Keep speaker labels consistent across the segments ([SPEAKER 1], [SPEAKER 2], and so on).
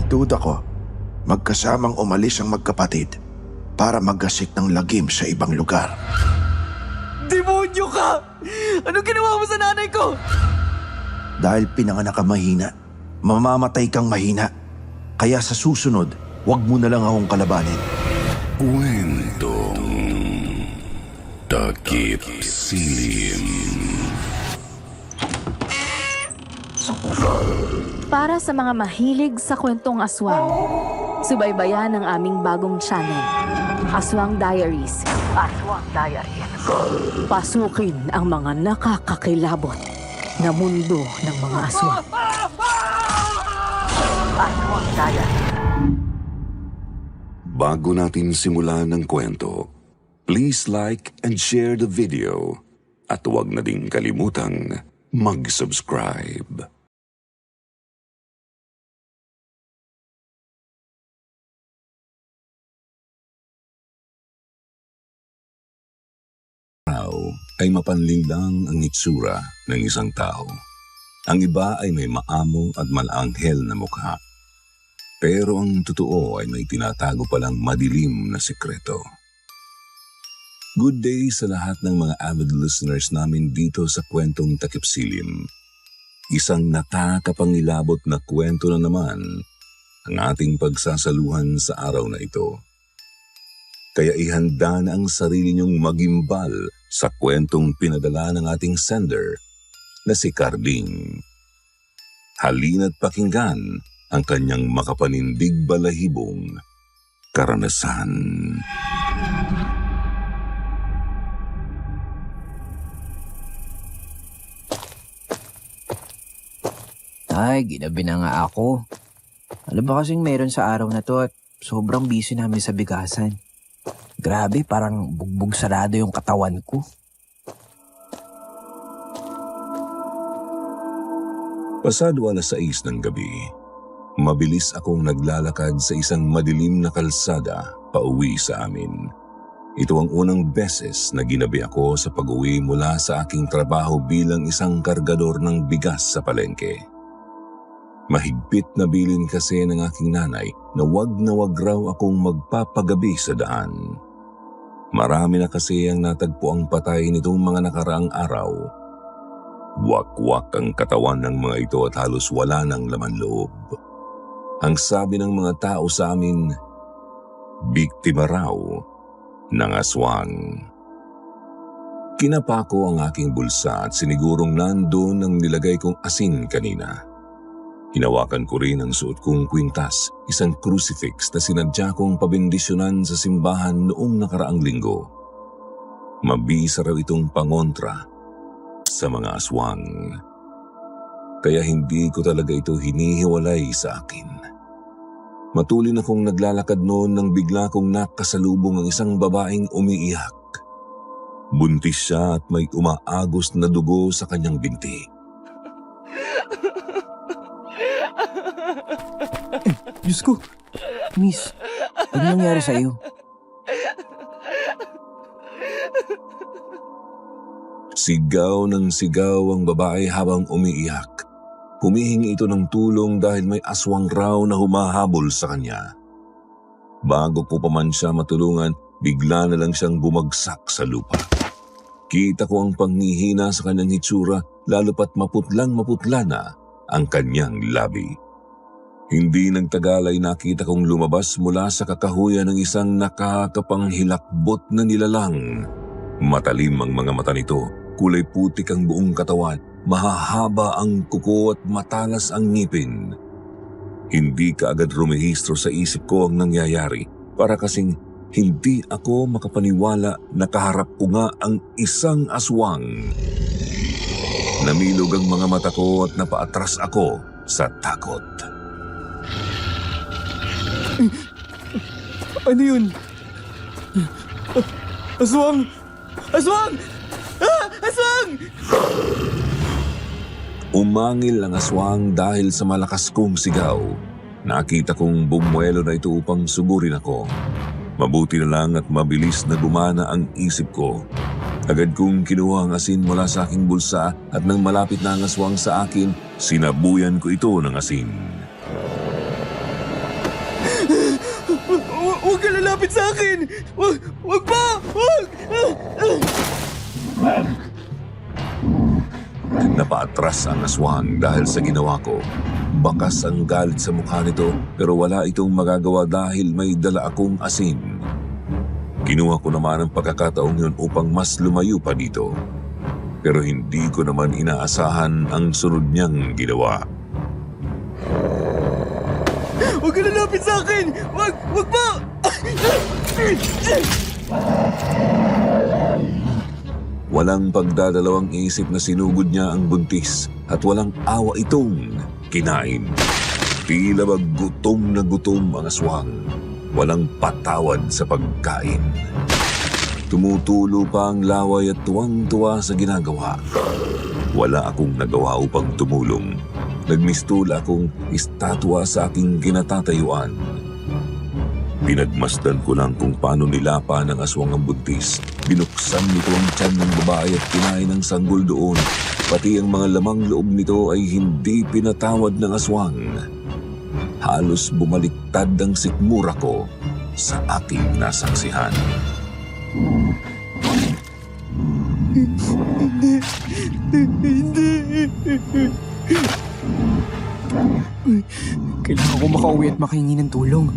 [SPEAKER 1] Duda ko, magkasamang umalis ang magkapatid para maggasik ng lagim sa ibang lugar.
[SPEAKER 2] Demonyo ka! Anong ginawa mo sa nanay ko?
[SPEAKER 1] Dahil pinanganak ka mahina, mamamatay kang mahina. Kaya sa susunod, huwag mo na lang akong kalabanin.
[SPEAKER 3] Kwentong Takip Silim.
[SPEAKER 4] Para sa mga mahilig sa kwentong aswang, subaybayan ang aming bagong channel, Aswang Diaries. Aswang Diaries. Pasukin ang mga nakakakilabot na mundo ng mga aswang. Aswang Diaries.
[SPEAKER 3] Bago natin simulan ng kwento, please like and share the video at huwag na ding kalimutang mag-subscribe. Ay mapanlinlang ang itsura ng isang tao. Ang iba ay may maamo at malaanghel na mukha. Pero ang totoo ay may tinatago palang madilim na sekreto. Good day sa lahat ng mga avid listeners namin dito sa Kwentong Takip Silim. Isang nakakapangilabot na kwento na naman ang ating pagsasaluhan sa araw na ito. Kaya ihanda na ang sarili niyong magimbal sa kwentong pinadala ng ating sender na si Carding. Halina't pakinggan ang kanyang makapanindig balahibong karanasan.
[SPEAKER 2] Ay, ginabi na nga ako. Alam ba kasing meron sa araw na to at sobrang busy namin sa bigasan. Grabe, parang bugbog sarado yung katawan ko.
[SPEAKER 3] Pasado 6:00 ng gabi, mabilis akong naglalakad sa isang madilim na kalsada pauwi sa amin. Ito ang unang beses na ginabi ako sa pag-uwi mula sa aking trabaho bilang isang kargador ng bigas sa palengke. Mahigpit na bilin kasi ng aking nanay na wag raw akong magpapagabi sa daan. Marami na kasi ang natagpo ang patay nitong mga nakaraang araw. Wakwak ang katawan ng mga ito at halos wala ng laman loob. Ang sabi ng mga tao sa amin, biktima raw ng aswang. Kinapa ko ang aking bulsa at sinigurong nandoon ang nilagay kong asin kanina. Hinawakan ko rin ang suot kong kwintas, isang crucifix na sinadya kong pabendisyonan sa simbahan noong nakaraang linggo. Mabisa raw itong pangontra sa mga aswang. Kaya hindi ko talaga ito hinihiwalay sa akin. Matulin akong naglalakad noon nang bigla kong nakasalubong ang isang babaeng umiiyak. Buntis siya at may umaagos na dugo sa kanyang binti.
[SPEAKER 2] Diyos ko, Miss, ano nangyari sa iyo?
[SPEAKER 3] Sigaw ng sigaw ang babae habang umiiyak. Humihingi ito ng tulong dahil may aswang raw na humahabol sa kanya. Bago ko pa man siya matulungan, bigla na lang siyang bumagsak sa lupa. Kita ko ang panghihina sa kanyang hitsura, lalo pat maputlang-maputla na ang kanyang labi. Hindi nagtagal ay nakita kong lumabas mula sa kakahuyan ng isang nakakapanghilakbot na nilalang. Matalim ang mga mata nito, kulay putik ang buong katawan, mahahaba ang kuko at matalas ang ngipin. Hindi kaagad rumehistro sa isip ko ang nangyayari, para kasing hindi ako makapaniwala na kaharap ko nga ang isang aswang. Namilog ang mga mata ko at napaatras ako sa takot.
[SPEAKER 2] Ano yun? Aswang! Aswang! Aswang!
[SPEAKER 3] Umangil ang aswang dahil sa malakas kong sigaw. Nakita kong bumuelo na ito upang sugurin ako. Mabuti na lang at mabilis na gumana ang isip ko. Agad kong kinuha ang asin mula sa aking bulsa at nang malapit na ang aswang sa akin, sinabuyan ko ito ng asin.
[SPEAKER 5] Huwag ka lalapit sa akin! Huwag pa! Huwag!
[SPEAKER 3] Napaatras ang aswang dahil sa ginawa ko. Bakas ang galit sa mukha nito pero wala itong magagawa dahil may dala akong asin. Kinuha ko naman ang pagkakataong yun upang mas lumayo pa dito. Pero hindi ko naman inaasahan ang sunod niyang ginawa.
[SPEAKER 5] Huwag ka lalapit sa akin! Huwag pa!
[SPEAKER 3] Walang pagdadalawang isip na sinugod niya ang buntis at walang awa itong kinain. Tila ba gutom na gutom ang aswang. Walang patawad sa pagkain. Tumutulo pa ang laway at tuwang-tuwa sa ginagawa. Wala akong nagawa upang tumulong. Nagmistula akong estatwa sa aking kinatatayuan. Pinagmasdan ko lang kung paano nilapa ng aswang ang buntis. Binuksan nito ang tiyan ng babae at kinain ng sanggol doon. Pati ang mga lamang loob nito ay hindi pinatawad ng aswang. Halos bumaliktad ang sikmura ko sa aking nasaksihan.
[SPEAKER 2] Kailangan ko makauwi at makahingi ng tulong.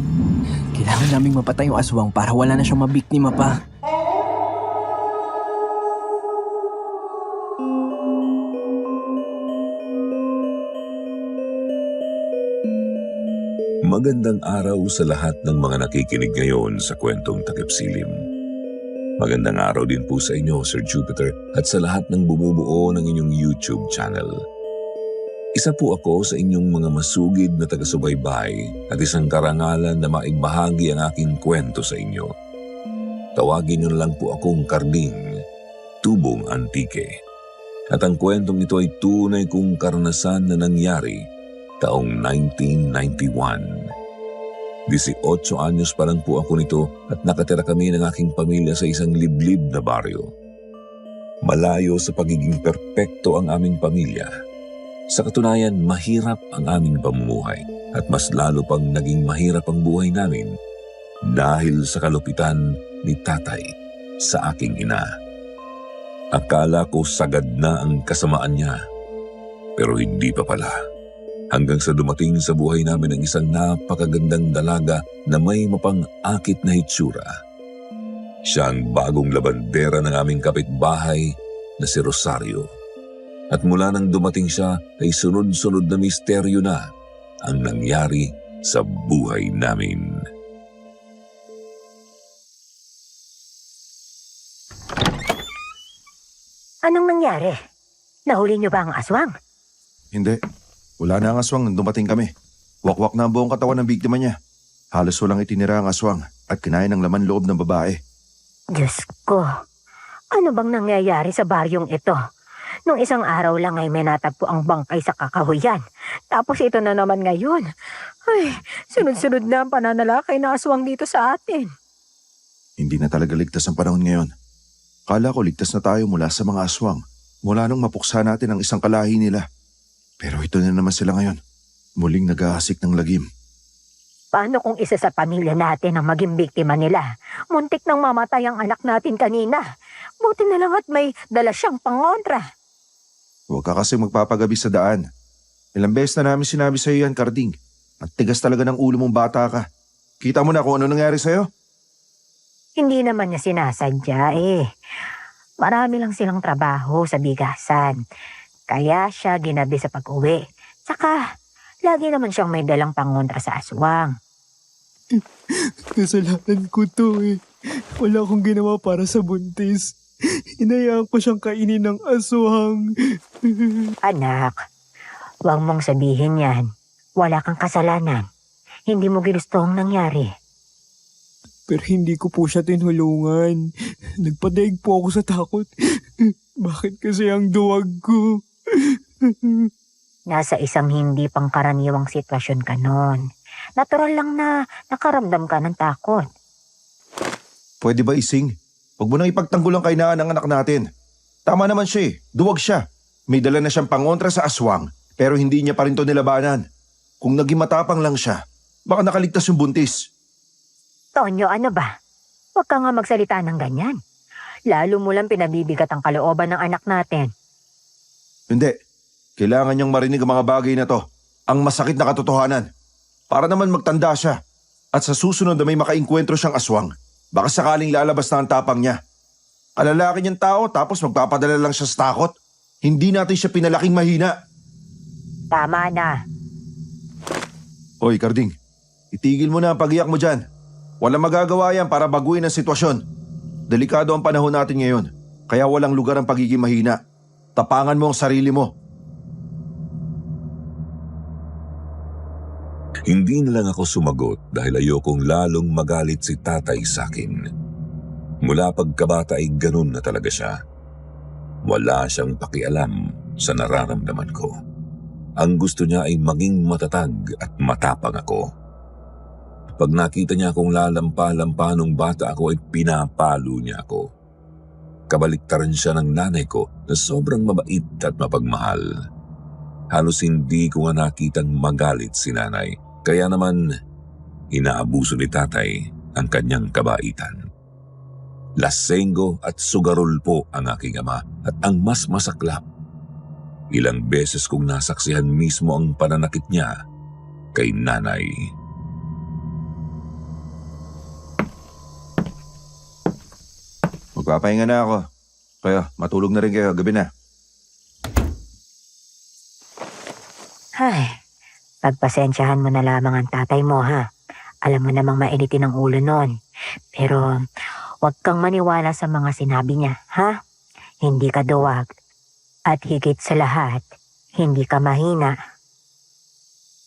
[SPEAKER 2] Kailangan naming mapatay yung aswang para wala na siyang mabiktima pa.
[SPEAKER 3] Magandang araw sa lahat ng mga nakikinig ngayon sa kwentong Takip Silim. Magandang araw din po sa inyo, Sir Jupiter, at sa lahat ng bumubuo ng inyong YouTube channel. Isa po ako sa inyong mga masugid na taga-subaybay at isang karangalan na maibahagi ang aking kwento sa inyo. Tawagin niyo na lang po akong Karding, Tubong Antike. At ang kwentong ito ay tunay kong karanasan na nangyari taong 1991. 18 anyos pa lang po ako nito at nakatira kami ng aking pamilya sa isang liblib na baryo. Malayo sa pagiging perpekto ang aming pamilya. Sa katunayan, mahirap ang aming pamumuhay at mas lalo pang naging mahirap ang buhay namin dahil sa kalupitan ni tatay sa aking ina. Akala ko sagad na ang kasamaan niya, pero hindi pa pala. Hanggang sa dumating sa buhay namin ang isang napakagandang dalaga na may mapang-akit na hitsura. Siya ang bagong labandera ng aming kapitbahay na si Rosario. At mula nang dumating siya ay sunod-sunod na misteryo na ang nangyari sa buhay namin.
[SPEAKER 6] Anong nangyari? Nahuli niyo ba ang aswang?
[SPEAKER 1] Hindi. Wala na ang aswang nung dumating kami. Wakwak na ang buong katawan ng biktima niya. Halos walang itinira ang aswang at kinain ng laman loob ng babae.
[SPEAKER 6] Diyos ko, ano bang nangyayari sa baryong ito? Nung isang araw lang ay may natagpo ang bangkay sa kakahuyan. Tapos ito na naman ngayon. Ay, sunod-sunod na ang pananalakay na aswang dito sa atin.
[SPEAKER 1] Hindi na talaga ligtas ang panahon ngayon. Kala ko ligtas na tayo mula sa mga aswang. Mula nung mapuksa natin ang isang kalahi nila. Pero ito na naman sila ngayon. Muling nag-aasik ng lagim.
[SPEAKER 6] Paano kung isa sa pamilya natin ang maging biktima nila? Muntik nang mamatay ang anak natin kanina. Buti na lang at may dala siyang pangontra.
[SPEAKER 1] Huwag ka kasi magpapagabi sa daan. Ilang beses na namin sinabi sa iyo yan, Karding. At tigas talaga ng ulo mong bata ka. Kita mo na kung ano nangyari sa'yo?
[SPEAKER 6] Hindi naman niya sinasadya eh. Marami lang silang trabaho sa bigasan. Kaya siya ginabi sa pag-uwi. Saka, lagi naman siyang may dalang pangontra sa aswang.
[SPEAKER 5] Kasalanan ko to eh. Wala akong ginawa para sa buntis. Hinayaan ko siyang kainin ng aswang.
[SPEAKER 6] Anak, huwag mong sabihin yan. Wala kang kasalanan. Hindi mo ginusto ang nangyari.
[SPEAKER 5] Pero hindi ko po siya tinulungan. Nagpadaig po ako sa takot. Bakit kasi ang duwag ko?
[SPEAKER 6] Nasa isang hindi pangkaraniwang sitwasyon ka noon. Natural lang na nakaramdam ka ng takot.
[SPEAKER 1] Pwede ba ising? Huwag mo nang ipagtanggol ang kainaan ng anak natin. Tama naman siya eh. Duwag siya. May dala na siyang pangontra sa aswang, pero hindi niya pa rin to nilabanan. Kung naging matapang lang siya, baka nakaligtas yung buntis.
[SPEAKER 6] Tonyo, ano ba? Huwag ka nga magsalita ng ganyan. Lalo mo lang pinabibigat ang kalooban ng anak natin.
[SPEAKER 1] Hindi. Kailangan niyang marinig ang mga bagay na to. Ang masakit na katotohanan. Para naman magtanda siya. At sa susunod na may makainkwentro siyang aswang, baka sakaling lalabas na ang tapang niya. Kalalaki niyang tao tapos magpapadala lang siya sa takot. Hindi natin siya pinalaking mahina.
[SPEAKER 6] Tama na.
[SPEAKER 1] Hoy, Karding. Itigil mo na ang pag-iyak mo dyan. Walang magagawa yan para baguhin ang sitwasyon. Delikado ang panahon natin ngayon. Kaya walang lugar ang pagiging mahina. Tapangan mo ang sarili mo.
[SPEAKER 3] Hindi na lang ako sumagot dahil ayokong lalong magalit si tatay sa akin. Mula pagkabata ay ganun na talaga siya. Wala siyang pakialam sa nararamdaman ko. Ang gusto niya ay maging matatag at matapang ako. Pag nakita niya akong lalampa-lampa nung bata ako ay pinapalo niya ako. Kabaliktaran siya ng nanay ko na sobrang mabait at mapagmahal. Halos hindi ko nga nakitang magalit si nanay. Kaya naman, inaabuso ni tatay ang kanyang kabaitan. Lasenggo at sugarol po ang aking ama at ang mas masaklap. Ilang beses kong nasaksihan mismo ang pananakit niya kay nanay.
[SPEAKER 1] Magpapahinga na ako. Kaya matulog na rin kayo. Gabi na.
[SPEAKER 6] Ay, pagpasensyahan mo na lamang ang tatay mo, ha? Alam mo namang mainitin ang ulo nun. Pero, huwag kang maniwala sa mga sinabi niya, ha? Hindi ka duwag. At higit sa lahat, hindi ka mahina.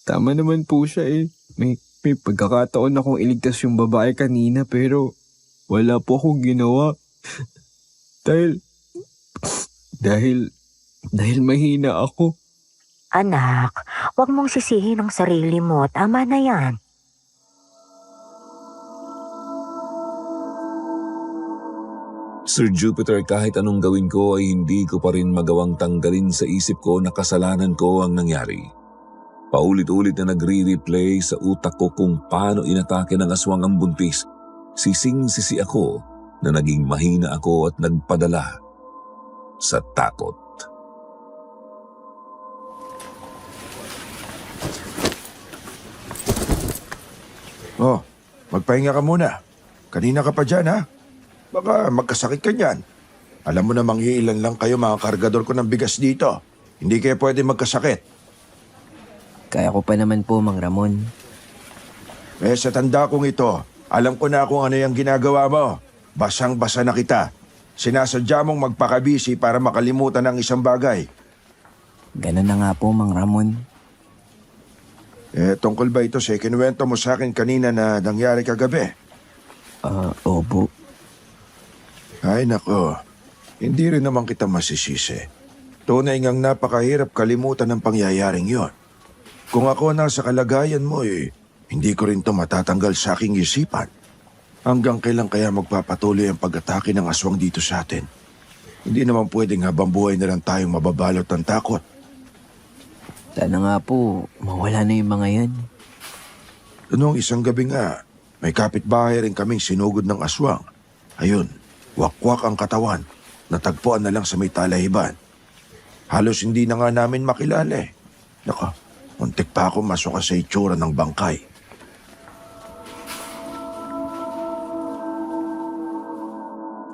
[SPEAKER 5] Tama naman po siya eh. May pagkakataon akong iligtas yung babae kanina pero wala po akong ginawa. Dahil mahina ako.
[SPEAKER 6] Anak, huwag mong sisihin ang sarili mo. Tama na yan.
[SPEAKER 3] Sir Jupiter, kahit anong gawin ko ay hindi ko pa rin magawang tanggalin sa isip ko na kasalanan ko ang nangyari. Paulit-ulit na nagre-replay sa utak ko kung paano inatake ng aswang ang buntis. Sising-sisi ako na naging mahina ako at nagpadala sa takot.
[SPEAKER 1] Oh, magpahinga ka muna. Kanina ka pa dyan, ha? Baka magkasakit ka niyan. Alam mo namang iilan lang kayo mga kargador ko ng bigas dito. Hindi kayo pwede magkasakit.
[SPEAKER 2] Kaya ko pa naman po, Mang Ramon.
[SPEAKER 1] Sa tanda kong ito, alam ko na kung ano yung ginagawa mo. Basang-basa na kita. Sinasadya mong magpakabisi para makalimutan ang isang bagay.
[SPEAKER 2] Ganun na nga po, Mang Ramon.
[SPEAKER 1] Tungkol ba ito sa ikinuwento mo sa akin kanina na nangyari kagabi?
[SPEAKER 2] Opo.
[SPEAKER 1] Ay nako, hindi rin naman kita masisisi. Tunay ngang napakahirap kalimutan ng pangyayaring yon. Kung ako nasa kalagayan mo hindi ko rin to matatanggal sa aking isipan. Hanggang kailan kaya magpapatuloy ang pag-atake ng aswang dito sa atin? Hindi naman pwedeng habang buhay na lang tayong mababalot ng takot.
[SPEAKER 2] Sana nga po, mawala na yung mga yan.
[SPEAKER 1] Noong isang gabi nga, may kapitbahay rin kaming sinugod ng aswang. Ayun, wakwak ang katawan. Natagpuan na lang sa may talahiban. Halos hindi na nga namin makilala eh. Nako, muntik pa ako masuka sa itsura ng bangkay.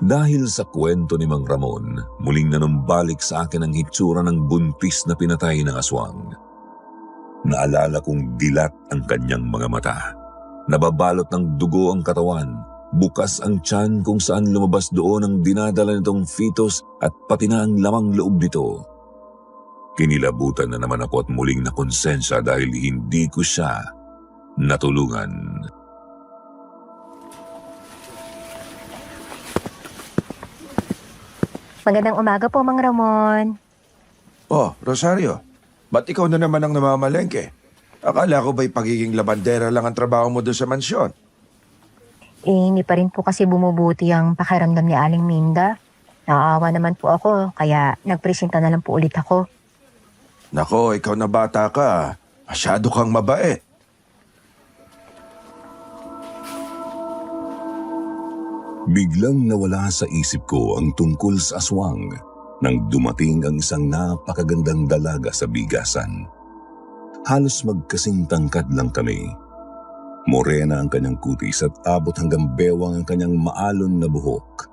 [SPEAKER 3] Dahil sa kwento ni Mang Ramon, muling nanumbalik sa akin ang hitsura ng buntis na pinatay ng aswang. Naalala kong dilat ang kanyang mga mata. Nababalot ng dugo ang katawan, bukas ang tiyan kung saan lumabas doon ang dinadala nitong fetus at pati na ang lamang loob nito. Kinilabutan na naman ako at muling nakonsensya dahil hindi ko siya natulungan.
[SPEAKER 6] Magandang umaga po, Mang Ramon.
[SPEAKER 1] Oh, Rosario, ba't ikaw na naman ang namamalengke? Akala ko ba'y pagiging labandera lang ang trabaho mo doon sa mansyon?
[SPEAKER 6] Hindi pa rin po kasi bumubuti ang pakiramdam ni Aling Minda. Naawa naman po ako, kaya nagpresenta na lang po ulit ako.
[SPEAKER 1] Nako, ikaw na bata ka. Masyado kang mabait.
[SPEAKER 3] Biglang nawala sa isip ko ang tungkol sa aswang nang dumating ang isang napakagandang dalaga sa bigasan. Halos magkasing tangkad lang kami. Morena ang kanyang kutis at abot hanggang bewang ang kanyang maalon na buhok.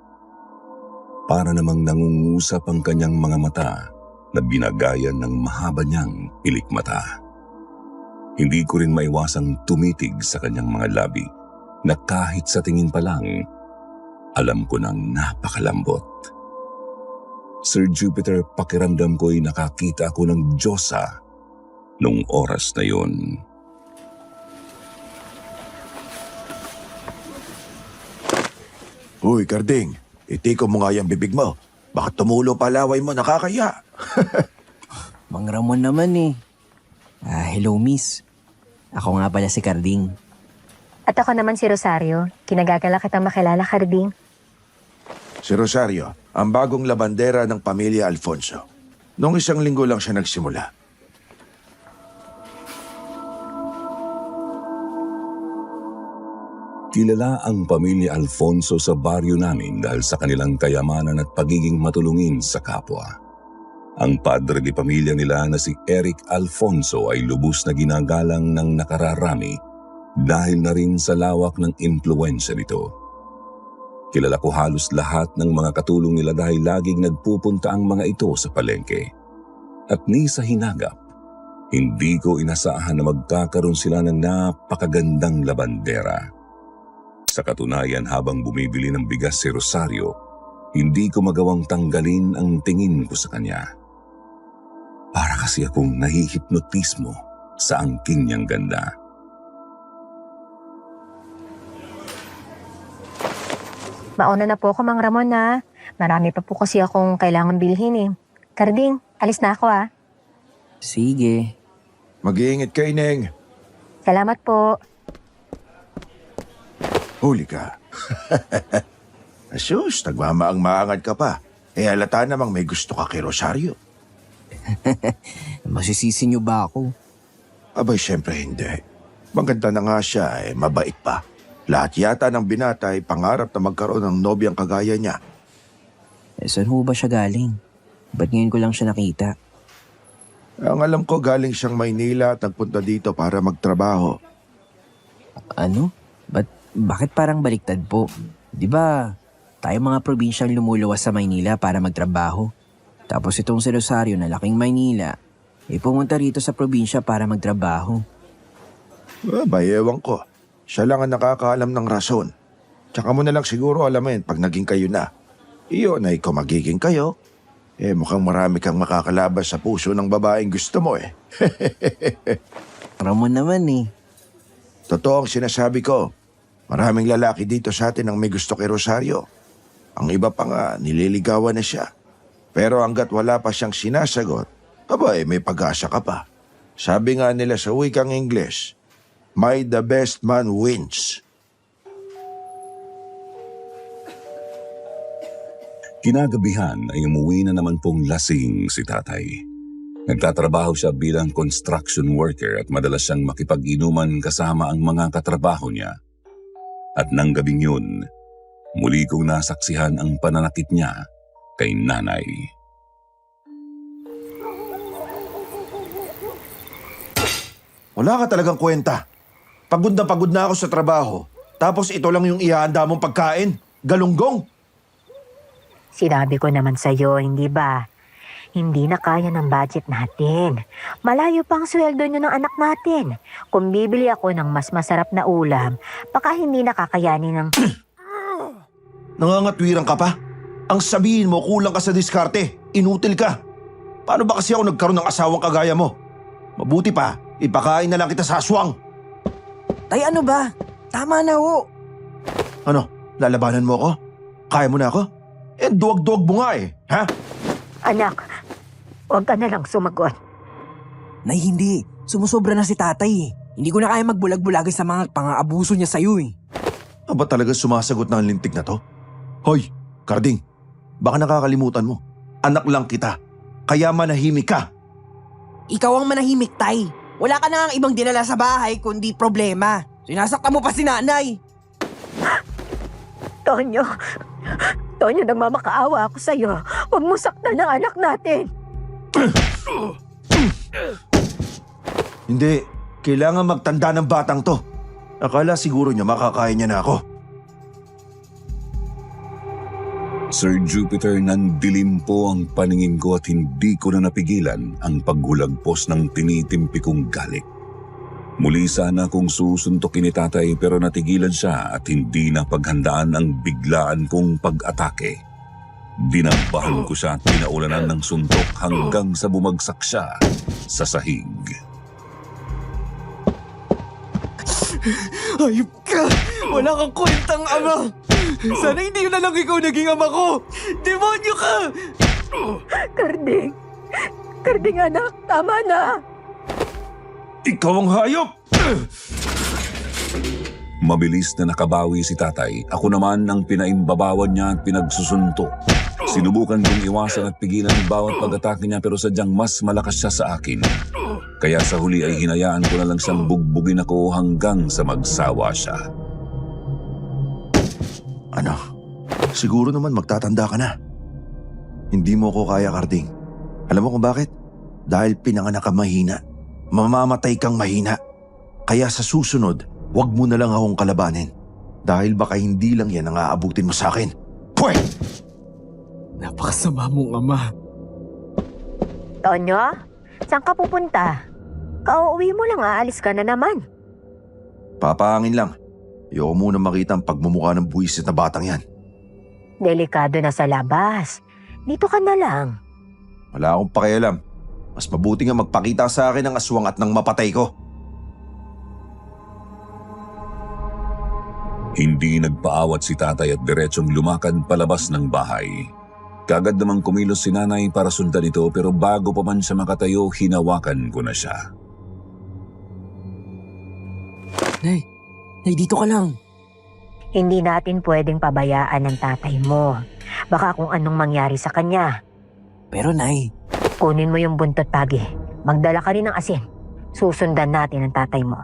[SPEAKER 3] Para namang nangungusap ang kanyang mga mata na binagayan ng mahaba niyang ilikmata. Hindi ko rin maiwasang tumitig sa kanyang mga labi na kahit sa tingin pa lang, alam ko nang napakalambot. Sir Jupiter, pakiramdam ko'y nakakita ako ng Diyosa nung oras na yun.
[SPEAKER 1] Uy, Karding, itiko mo nga yung bibig mo. Baka tumulo palaway mo, nakakaya.
[SPEAKER 2] Mang Ramon naman eh. Hello miss. Ako nga pala si Carding.
[SPEAKER 6] At ako naman si Rosario. Kinagagala kitang makilala, Carding.
[SPEAKER 1] Si Rosario, ang bagong labandera ng pamilya Alfonso. Noong 1 linggo lang siya nagsimula.
[SPEAKER 3] Kilala ang pamilya Alfonso sa baryo namin dahil sa kanilang kayamanan at pagiging matulungin sa kapwa. Ang padre di pamilya nila na si Eric Alfonso ay lubos na ginagalang ng nakararami dahil na rin sa lawak ng impluensya nito. Kilala ko halos lahat ng mga katulong nila dahil laging nagpupunta ang mga ito sa palengke. At ni sa hinagap, hindi ko inasahan na magkakaroon sila ng napakagandang labandera. Sa katunayan, habang bumibili ng bigas si Rosario, hindi ko magawang tanggalin ang tingin ko sa kanya. Para kasi akong nahihipnotismo sa angking niyang ganda.
[SPEAKER 6] Mauna na po ako, Mang Ramon, na. Marami pa po kasi akong kailangan bilhin eh. Carding, alis na ako ah.
[SPEAKER 2] Sige.
[SPEAKER 1] Mag-iingat ka, Ineng.
[SPEAKER 6] Salamat po.
[SPEAKER 1] Huli ka. Asus, nagmamaang-maangad ka pa. Halata namang may gusto ka kay Rosario.
[SPEAKER 2] Masisisi niyo ba ako?
[SPEAKER 1] Abay, syempre hindi. Maganda na nga siya, mabait pa. Lahat yata ng binata ay pangarap na magkaroon ng nobyang kagaya niya.
[SPEAKER 2] Saan ho ba siya galing? Ba't ngayon ko lang siya nakita?
[SPEAKER 1] Ang alam ko, galing siyang Maynila at nagpunta dito para magtrabaho.
[SPEAKER 2] Ano? Bakit parang baliktad po? Di ba tayo mga probinsyang lumuluwas sa Maynila para magtrabaho? Tapos itong si Rosario na laking Maynila, pumunta rito sa probinsya para magtrabaho.
[SPEAKER 1] Abay, ewan ko. Siya lang ang nakakaalam ng rason. Tsaka mo na lang siguro alamin pag naging kayo na. Iyon ay kung magiging kayo. Mukhang marami kang makakalabas sa puso ng babaeng gusto mo eh.
[SPEAKER 2] Ramon naman eh.
[SPEAKER 1] Totoo ang sinasabi ko. Maraming lalaki dito sa atin ang may gusto kay Rosario. Ang iba pa nga, nililigawan na siya. Pero hanggat wala pa siyang sinasagot, abay, may pag-asa ka pa. Sabi nga nila sa wikang English, may the best man wins.
[SPEAKER 3] Kinagabihan ay umuwi na naman pong lasing si tatay. Nagtatrabaho siya bilang construction worker at madalas siyang makipag-inuman kasama ang mga katrabaho niya. At nang gabing yun, muli kong nasaksihan ang pananakit niya kay nanay.
[SPEAKER 1] Wala ka talagang kwenta. Pagod na ako sa trabaho. Tapos ito lang yung ihahanda mong pagkain. Galunggong.
[SPEAKER 6] Sinabi ko naman sa'yo, hindi ba? Hindi na kaya ng budget natin. Malayo pa ang sweldo nyo ng anak natin. Kung bibili ako ng mas masarap na ulam, baka hindi nakakayanin ng...
[SPEAKER 1] Nangangatwiran ka pa? Ang sabihin mo, kulang ka sa diskarte. Inutil ka. Paano ba kasi ako nagkaroon ng asawang kagaya mo? Mabuti pa, ipakain na lang kita sa aswang.
[SPEAKER 2] Tay, ano ba? Tama na ho.
[SPEAKER 1] Ano, lalabanan mo ako? Kaya mo na ako? Duwag-duwag mo nga eh, ha?
[SPEAKER 6] Anak, huwag ka na lang sumagot.
[SPEAKER 2] Nay, hindi. Sumusobra na si tatay eh. Hindi ko na kaya magbulag-bulagay sa mga pang-aabuso niya sa'yo eh.
[SPEAKER 1] Ba talaga sumasagot na ang lintik na to? Hoy, Karding, baka nakakalimutan mo. Anak lang kita, kaya manahimik ka.
[SPEAKER 2] Ikaw ang manahimik, tay. Wala ka na ang ibang dinala sa bahay kundi problema. Sinasaktan mo pa si nanay.
[SPEAKER 6] Tonyo, Tonyo, nagmamakaawa ako sa'yo. Huwag mo saktan ang anak natin.
[SPEAKER 1] Hindi, kailangan magtanda ng batang to. Akala siguro niya makakaya niya na ako.
[SPEAKER 3] Sir Jupiter, nandilim po ang paningin ko at hindi ko na napigilan ang paghulagpos ng tinitimpi kong galit. Muli sana akong susuntokin ni tatay pero natigilan siya at hindi na paghandaan ang biglaan kong pag-atake. Dinambahan ko siya at pinaulanan ng suntok hanggang sa bumagsak siya sa sahig.
[SPEAKER 5] Hayop ka! Wala kang kwentang ama! Sana hindi na lang ikaw naging ama ko! Demonyo ka!
[SPEAKER 6] Karding! Karding anak, tama na!
[SPEAKER 1] Ikaw ang hayop!
[SPEAKER 3] Mabilis na nakabawi si tatay. Ako naman ang pinaimbabawan niya at pinagsusuntok. Sinubukan kong iwasan at pigilan ang bawat pag-atake niya pero sadyang mas malakas siya sa akin. Kaya sa huli ay hinayaan ko na lang siyang bugbugin ako hanggang sa magsawa siya.
[SPEAKER 1] Ano? Siguro naman magtatanda ka na. Hindi mo ko kaya, Karding. Alam mo kung bakit? Dahil pinanganak ka mahina. Mamamatay kang mahina. Kaya sa susunod, wag mo na lang akong kalabanin. Dahil baka hindi lang yan ang aabutin mo sa akin. Pweh!
[SPEAKER 5] Napakasama mong ama.
[SPEAKER 6] Tonyo, saan ka pupunta? Kauuwi mo lang, aalis ka na naman.
[SPEAKER 1] Papahangin lang. Ayoko muna makita ang pagmumukha ng buwisit na batang yan.
[SPEAKER 6] Delikado na sa labas. Dito ka na lang.
[SPEAKER 1] Wala akong pakialam. Mas mabuti nga magpakita sa akin ng aswang at nang mapatay ko.
[SPEAKER 3] Hindi nagpaawat si tatay at diretsong lumakad palabas ng bahay. Kagad namang kumilos si nanay para sundan ito pero bago pa man siya makatayo, hinawakan ko na siya.
[SPEAKER 2] Nay, dito ka lang.
[SPEAKER 6] Hindi natin pwedeng pabayaan ng tatay mo. Baka kung anong mangyari sa kanya.
[SPEAKER 2] Pero Nay,
[SPEAKER 6] Kunin mo yung buntot pagi. Magdala ka rin ng asin. Susundan natin ang tatay mo.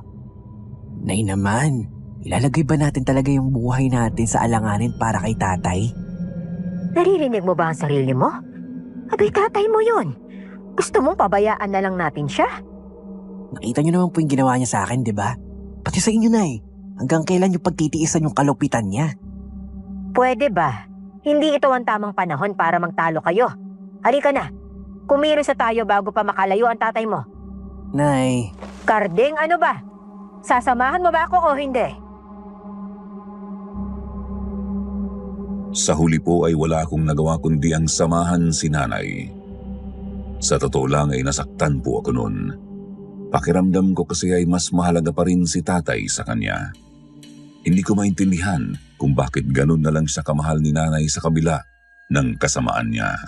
[SPEAKER 2] Nay naman, ilalagay ba natin talaga yung buhay natin sa alanganin para kay tatay?
[SPEAKER 6] Naririnig mo ba ang sarili mo? Abay, tatay mo yun. Gusto mong pabayaan na lang natin siya?
[SPEAKER 2] Nakita niyo naman po yung ginawa niya sa akin, di ba? Pati sa inyo, Nay. Hanggang kailan yung pagtitiisan yung kalupitan niya?
[SPEAKER 6] Pwede ba? Hindi ito ang tamang panahon para magtalo kayo. Halika na. Kumilos na tayo bago pa makalayo ang tatay mo.
[SPEAKER 2] Nay,
[SPEAKER 6] Karding, ano ba? Sasamahan mo ba ako o hindi?
[SPEAKER 3] Sa huli po ay wala akong nagawa kundi ang samahan si nanay. Sa totoo lang ay nasaktan po ako noon. Pakiramdam ko kasi ay mas mahalaga pa rin si tatay sa kanya. Hindi ko maintindihan kung bakit ganun na lang siya kamahal ni nanay sa kabila ng kasamaan niya.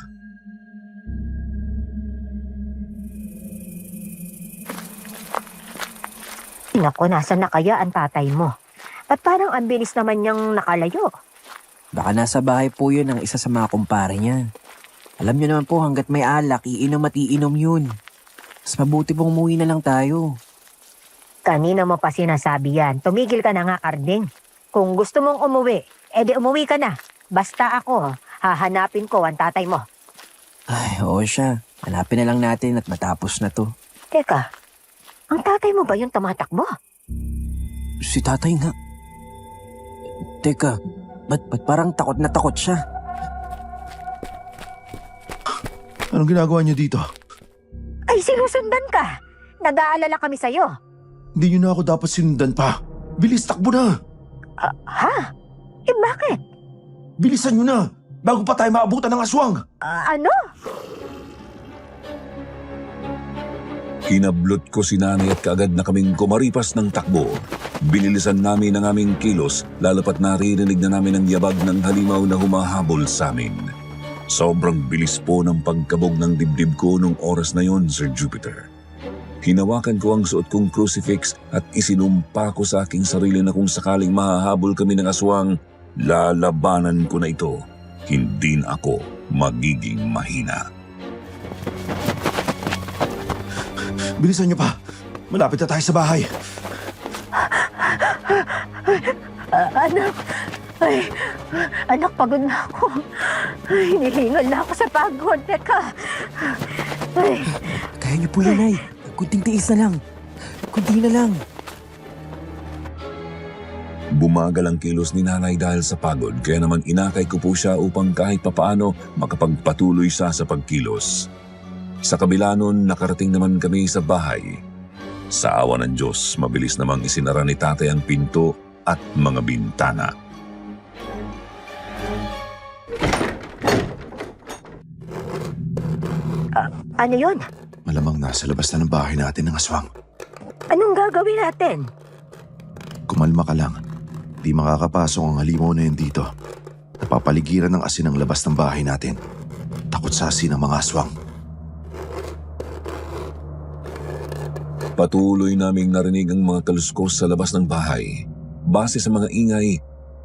[SPEAKER 6] Naku, nasan na kaya ang tatay mo? At parang ang bilis naman niyang nakalayo.
[SPEAKER 2] baka nasa bahay po yun ng isa sa mga kumpare niya. Alam niyo naman po, hanggat may alak, iinom at iinom yun. Mas mabuti pong umuwi na lang tayo.
[SPEAKER 6] Kanina mo pa sinasabi yan. Tumigil ka na nga, Karding. Kung gusto mong umuwi, edi umuwi ka na. Basta ako, hahanapin ko ang tatay mo.
[SPEAKER 2] Ay, oo siya. Hanapin na lang natin at matapos na to.
[SPEAKER 6] Teka, ang tatay mo ba yung tumatakbo?
[SPEAKER 2] Si tatay nga. Teka, ba't parang takot na takot siya?
[SPEAKER 1] Anong ginagawa niyo dito?
[SPEAKER 6] Ay, sinusundan ka. Nag-aalala kami sa'yo.
[SPEAKER 1] Hindi niyo na ako dapat sinundan pa. Bilis, takbo na!
[SPEAKER 6] Ha? Eh, bakit?
[SPEAKER 1] Bilisan niyo na! Bago pa tayo maabutan ng aswang!
[SPEAKER 6] Ano?
[SPEAKER 3] Hinablot ko si nanay at kaagad na kaming kumaripas ng takbo. Binilisan namin ang aming kilos lalo't naririnig na namin ang yabag ng halimaw na humahabol sa amin. Sobrang bilis po ng pagkabog ng dibdib ko nung oras na yon, Sir Jupiter. Hinawakan ko ang suot kong crucifix at isinumpa ko sa aking sarili na kung sakaling mahahabol kami ng aswang, lalabanan ko na ito. Hindi na ako magiging mahina.
[SPEAKER 1] Bilisan niyo pa! Malapit na tayo sa bahay!
[SPEAKER 6] Anak, Ay, anak, pagod na ako. Ay, hinihingal na ako sa pagod. Teka. Ay,
[SPEAKER 2] Kaya niyo po yan, Nay. Kunting tiis na lang. Kunti na lang.
[SPEAKER 3] Bumagal ang kilos ni nanay dahil sa pagod, kaya naman inakay ko po siya upang kahit papaano makapagpatuloy siya sa pagkilos. Sa kabila nun, nakarating naman kami sa bahay. Sa awa ng Diyos, mabilis namang isinara ni tatay ang pinto at mga bintana.
[SPEAKER 6] ano yun?
[SPEAKER 1] Malamang nasa labas na ng bahay natin ng aswang.
[SPEAKER 6] Anong gagawin natin?
[SPEAKER 1] Kumalma ka lang. Di makakapasok ang halimaw na yun dito. Napapaligiran ng asin ang labas ng bahay natin. Takot sa asin ang mga aswang.
[SPEAKER 3] Patuloy naming narinig ang mga kaluskos sa labas ng bahay. Base sa mga ingay,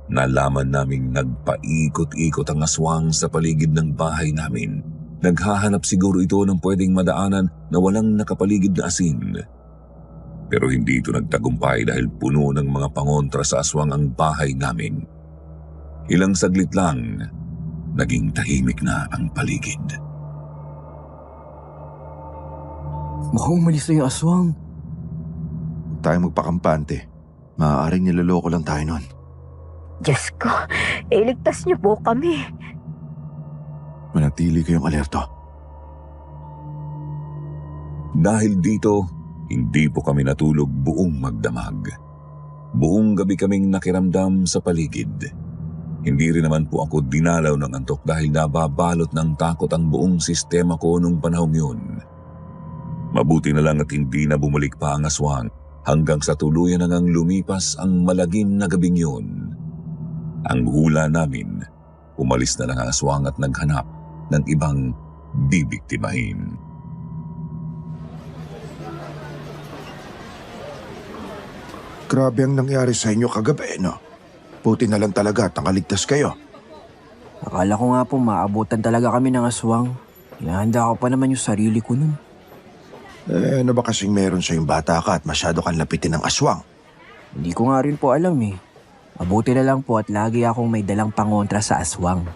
[SPEAKER 3] nalaman naming nagpaikot-ikot ang aswang sa paligid ng bahay namin. Naghahanap siguro ito ng pwedeng madaanan na walang nakapaligid na asin. Pero hindi ito nagtagumpay dahil puno ng mga pangontra sa aswang ang bahay namin. Ilang saglit lang, naging tahimik na ang paligid.
[SPEAKER 2] Mukhang umalis na yung aswang.
[SPEAKER 1] Huwag tayong magpakampante. Maaaring niloloko lang tayo nun.
[SPEAKER 6] Diyos ko, iligtas niyo po kami.
[SPEAKER 1] Manatili kayong alerto.
[SPEAKER 3] Dahil dito, hindi po kami natulog buong magdamag. Buong gabi kaming nakiramdam sa paligid. Hindi rin naman po ako dinalaw ng antok dahil nababalot ng takot ang buong sistema ko nung panahong yun. Mabuti na lang at hindi na bumalik pa ang aswang hanggang sa tuluyan na ngang lumipas ang malagim na gabing yun. Ang hula namin, umalis na lang ang aswang at naghanap ng ibang bibiktimahin.
[SPEAKER 1] Grabe ang nangyari sa inyo kagabi, no? Buti na lang talaga at nakaligtas kayo.
[SPEAKER 2] Akala ko nga po maabutan talaga kami ng aswang. Hinahanda ko pa naman yung sarili ko nun.
[SPEAKER 1] Ano ba kasing meron sa yung bata ka at masyado kang lapitin ng aswang?
[SPEAKER 2] Hindi ko nga rin po alam eh. Mabuti na lang po at lagi akong may dalang pangontra sa aswang.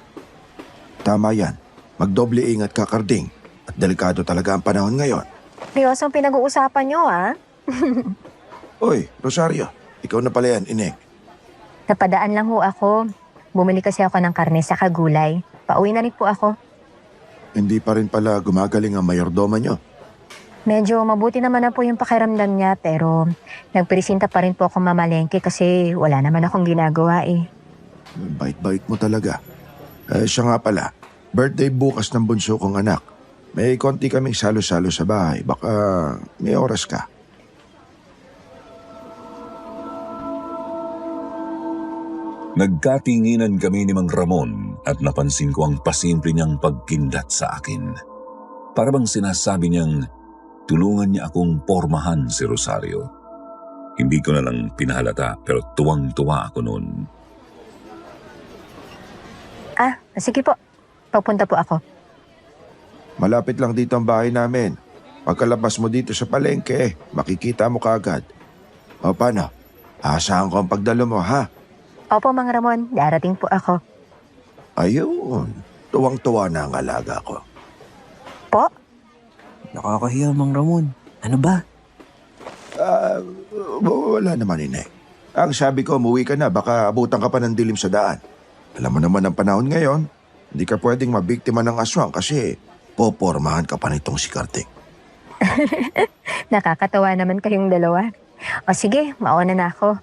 [SPEAKER 1] Tama yan. Magdoble ingat ka, Karding. At delikado talaga ang panahon ngayon.
[SPEAKER 6] Seryoso ang pinag-uusapan niyo, ha?
[SPEAKER 1] Oy, Rosario, ikaw na pala yan, Ineng.
[SPEAKER 6] Napadaan lang ho ako. Bumili kasi ako ng karne sa kagulay. Pauwi na rin po ako.
[SPEAKER 1] Hindi pa rin pala gumagaling ang mayordoma nyo.
[SPEAKER 6] Medyo mabuti naman na po yung pakiramdam niya pero nagpresinta pa rin po ako mamalengke kasi wala naman akong ginagawa eh.
[SPEAKER 1] Bait-bait mo talaga. Siya nga pala, birthday bukas ng bunso kong anak. May konti kaming salo-salo sa bahay. Baka may oras ka.
[SPEAKER 3] Nagkatinginan kami ni Mang Ramon at napansin ko ang pasimple niyang pagkindat sa akin. Para bang sinasabi niyang tulungan niya akong pormahan si Rosario. Hindi ko na lang pinahalata pero tuwang-tuwa ako noon.
[SPEAKER 6] Sige po. Papunta po ako.
[SPEAKER 1] Malapit lang dito ang bahay namin. Pagkalabas mo dito sa palengke, makikita mo kaagad. O paano? Asahan ko ang pagdalo mo, ha?
[SPEAKER 6] Opo, Mang Ramon. Darating po ako.
[SPEAKER 1] Ayun. Tuwang-tuwa na ang alaga ko.
[SPEAKER 6] Po?
[SPEAKER 2] Nakakahiya, Mang Ramon. Ano ba?
[SPEAKER 1] Wala naman, Ineng. Ang sabi ko, umuwi ka na. Baka abutan ka pa ng dilim sa daan. Alam mo naman ang panahon ngayon. Hindi ka pwedeng mabiktima ng aswang kasi popormahan ka pa nitong si Kartik.
[SPEAKER 6] Nakakatawa naman kayong dalawa. O sige, mauna na ako.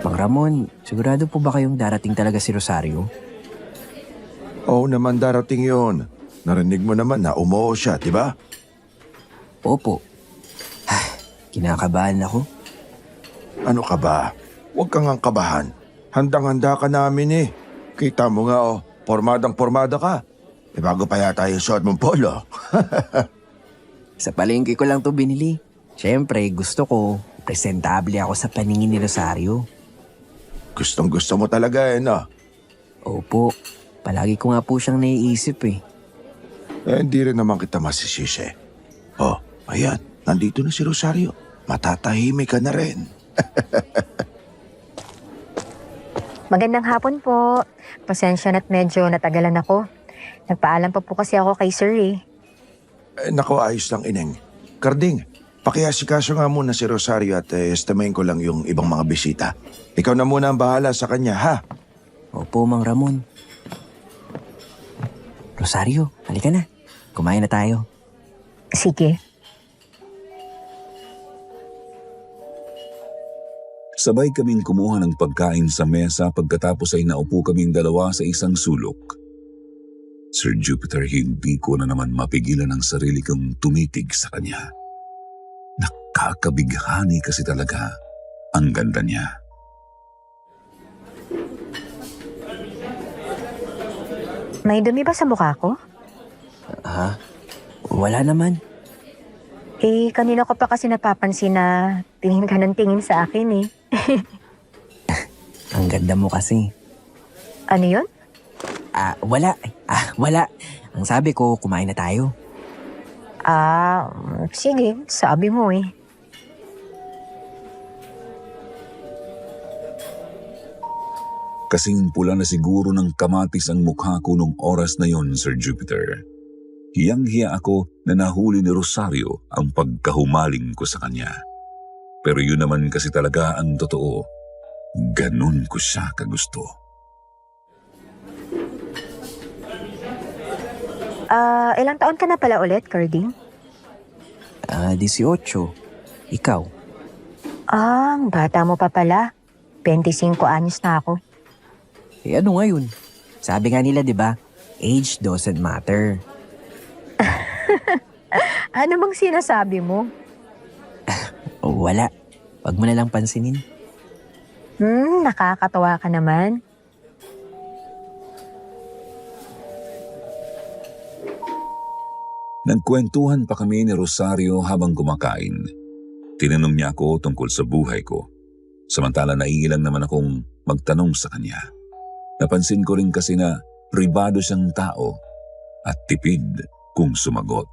[SPEAKER 2] Mang Ramon, sigurado po ba kayong darating talaga si Rosario?
[SPEAKER 1] Oo naman, darating yon. Narinig mo naman na umuo siya, di ba?
[SPEAKER 2] Opo. Kinakabahan ako.
[SPEAKER 1] Ano ka ba? Huwag kang ang kabahan. Handang-handa ka namin eh. Kita mo nga pormadang-pormada ka. Bago pa yata yung suot mong polo.
[SPEAKER 2] Sa palengke ko lang to binili. Siyempre, gusto ko. Presentable ako sa paningin ni Rosario.
[SPEAKER 1] Gustong-gusto mo talaga no?
[SPEAKER 2] Opo. Palagi ko nga po siyang naiisip eh.
[SPEAKER 1] Hindi rin naman kita masisisi. Ayan, nandito na si Rosario. Matatahimik ka na rin.
[SPEAKER 6] Magandang hapon po. Pasensya na't medyo natagalan ako. Nagpaalam pa po kasi ako kay Sir eh.
[SPEAKER 1] Nako, ayos lang, Ineng. Karding, pakiasikaso nga muna si Rosario at estimahin ko lang yung ibang mga bisita. Ikaw na muna ang bahala sa kanya, ha?
[SPEAKER 2] Opo, Mang Ramon. Rosario, halika na. Kumain na tayo.
[SPEAKER 6] Sige.
[SPEAKER 3] Sabay kaming kumuha ng pagkain sa mesa pagkatapos ay naupo kaming dalawa sa isang sulok. Sir Jupiter, hindi ko na naman mapigilan ang sarili kong tumitig sa kanya. Nakakabighani kasi talaga ang ganda niya.
[SPEAKER 6] May dumi ba sa mukha ko?
[SPEAKER 2] Ha? Wala naman.
[SPEAKER 6] Eh, kanina ko pa kasi napapansin na tingin ka ng tingin sa akin eh.
[SPEAKER 2] Ang ganda mo kasi.
[SPEAKER 6] Ano yun?
[SPEAKER 2] Wala. Wala. Ang sabi ko, kumain na tayo.
[SPEAKER 6] Sige, sabi mo eh.
[SPEAKER 3] Kasing pula na siguro ng kamatis ang mukha ko nung oras na yon, Sir Jupiter. Hiyang-hiya ako na nahuli ni Rosario ang pagkahumaling ko sa kanya. Pero yun naman kasi talaga ang totoo. Ganun ko siya kagusto.
[SPEAKER 6] Ilang taon ka na pala ulit, Carding?
[SPEAKER 2] 18. Ikaw?
[SPEAKER 6] Ang bata mo pa pala. 25 anyos na ako.
[SPEAKER 2] Eh ano ngayon? Sabi nga nila, di ba? Age doesn't matter.
[SPEAKER 6] Ano bang sinasabi mo?
[SPEAKER 2] Wala. Wag mo na lang pansinin.
[SPEAKER 6] Nakakatawa ka naman.
[SPEAKER 3] Nagkwentuhan pa kami ni Rosario habang kumakain. Tinanong niya ako tungkol sa buhay ko. Samantala naiilang naman akong magtanong sa kanya. Napansin ko rin kasi na pribado siyang tao at tipid kung sumagot.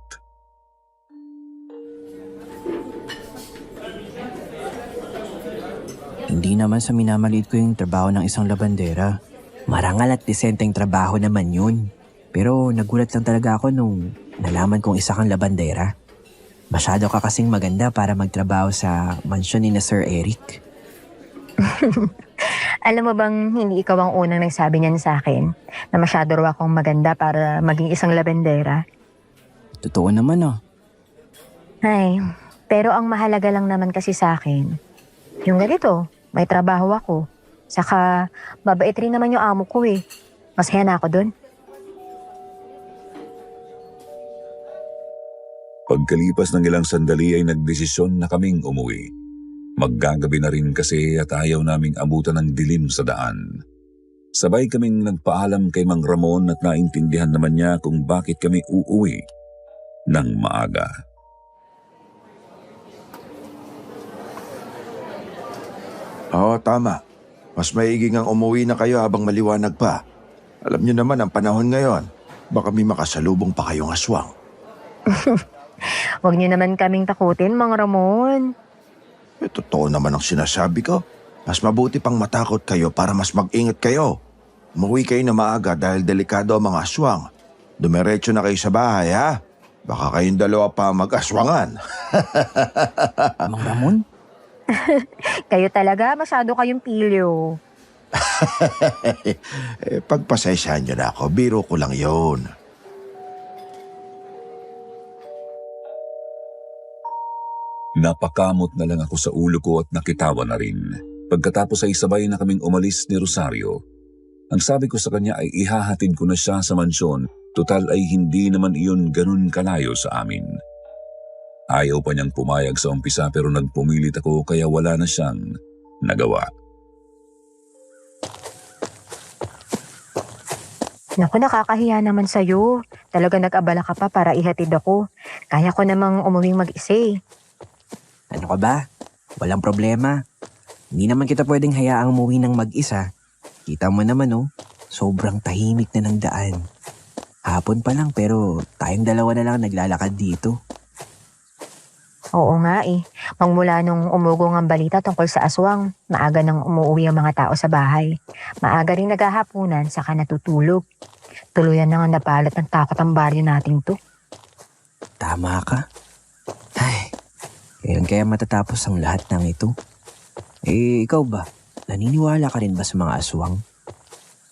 [SPEAKER 2] Hindi naman sa minamaliit ko yung trabaho ng isang labandera. Marangal at disenteng trabaho naman yun. Pero nagulat lang talaga ako nung nalaman kong isa kang labandera. Masyado ka kasing maganda para magtrabaho sa mansyon ni na Sir Eric.
[SPEAKER 6] Alam mo bang hindi ikaw ang unang nagsabi niyan sa akin na masyado raw akong maganda para maging isang labendera?
[SPEAKER 2] Totoo naman ah.
[SPEAKER 6] Ay, pero ang mahalaga lang naman kasi sa akin, yung ganito, may trabaho ako. Saka, mabait rin naman yung amo ko eh. Masaya na ako dun.
[SPEAKER 3] Pagkalipas ng ilang sandali ay nagdesisyon na kaming umuwi. Maggagabi na rin kasi at ayaw naming abutan ng dilim sa daan. Sabay kaming nagpaalam kay Mang Ramon at naintindihan naman niya kung bakit kami uuwi ng maaga.
[SPEAKER 1] Oo, tama. Mas maiging ang umuwi na kayo habang maliwanag pa. Alam niyo naman ang panahon ngayon. Baka may makasalubong pa kayong aswang.
[SPEAKER 6] Huwag niyo naman kaming takutin, Mang Ramon.
[SPEAKER 1] Totoo naman ang sinasabi ko. Mas mabuti pang matakot kayo para mas mag-ingat kayo. Umuwi kayo na maaga dahil delikado ang mga aswang. Dumiretso na kayo sa bahay, ha? Baka kayong dalawa pa mag-aswangan.
[SPEAKER 2] Mang Ramon?
[SPEAKER 6] Kayo talaga, masyado kayong pilyo.
[SPEAKER 1] Pagpasensyahan niyo na ako, biro ko lang yun.
[SPEAKER 3] Napakamot na lang ako sa ulo ko at nakitawa na rin. Pagkatapos ay sabay na kaming umalis ni Rosario. Ang sabi ko sa kanya ay ihahatid ko na siya sa mansyon. Total ay hindi naman iyon ganun kalayo sa amin. Ayaw pa niyang pumayag sa umpisa pero nagpumilit ako kaya wala na siyang nagawa.
[SPEAKER 6] Naku, nakakahiya naman sa'yo. Talaga nag-abala ka pa para ihatid ako. Kaya ko namang umuwing mag-isa eh.
[SPEAKER 2] Ano ka ba? Walang problema. Hindi naman kita pwedeng hayaang umuwi ng mag-isa. Kita mo naman oh, sobrang tahimik na ng daan. Hapon pa lang pero tayong dalawa na lang naglalakad dito.
[SPEAKER 6] Oo nga eh. Magmula nung umugong ang balita tungkol sa aswang, maaga nang umuwi ang mga tao sa bahay. Maaga rin naghahapunan, saka natutulog. Tuluyan na nga napalat ng takot ang baryo nating to.
[SPEAKER 2] Tama ka. Ay, kailan kaya matatapos ang lahat ng ito? Ikaw ba? Naniniwala ka rin ba sa mga aswang?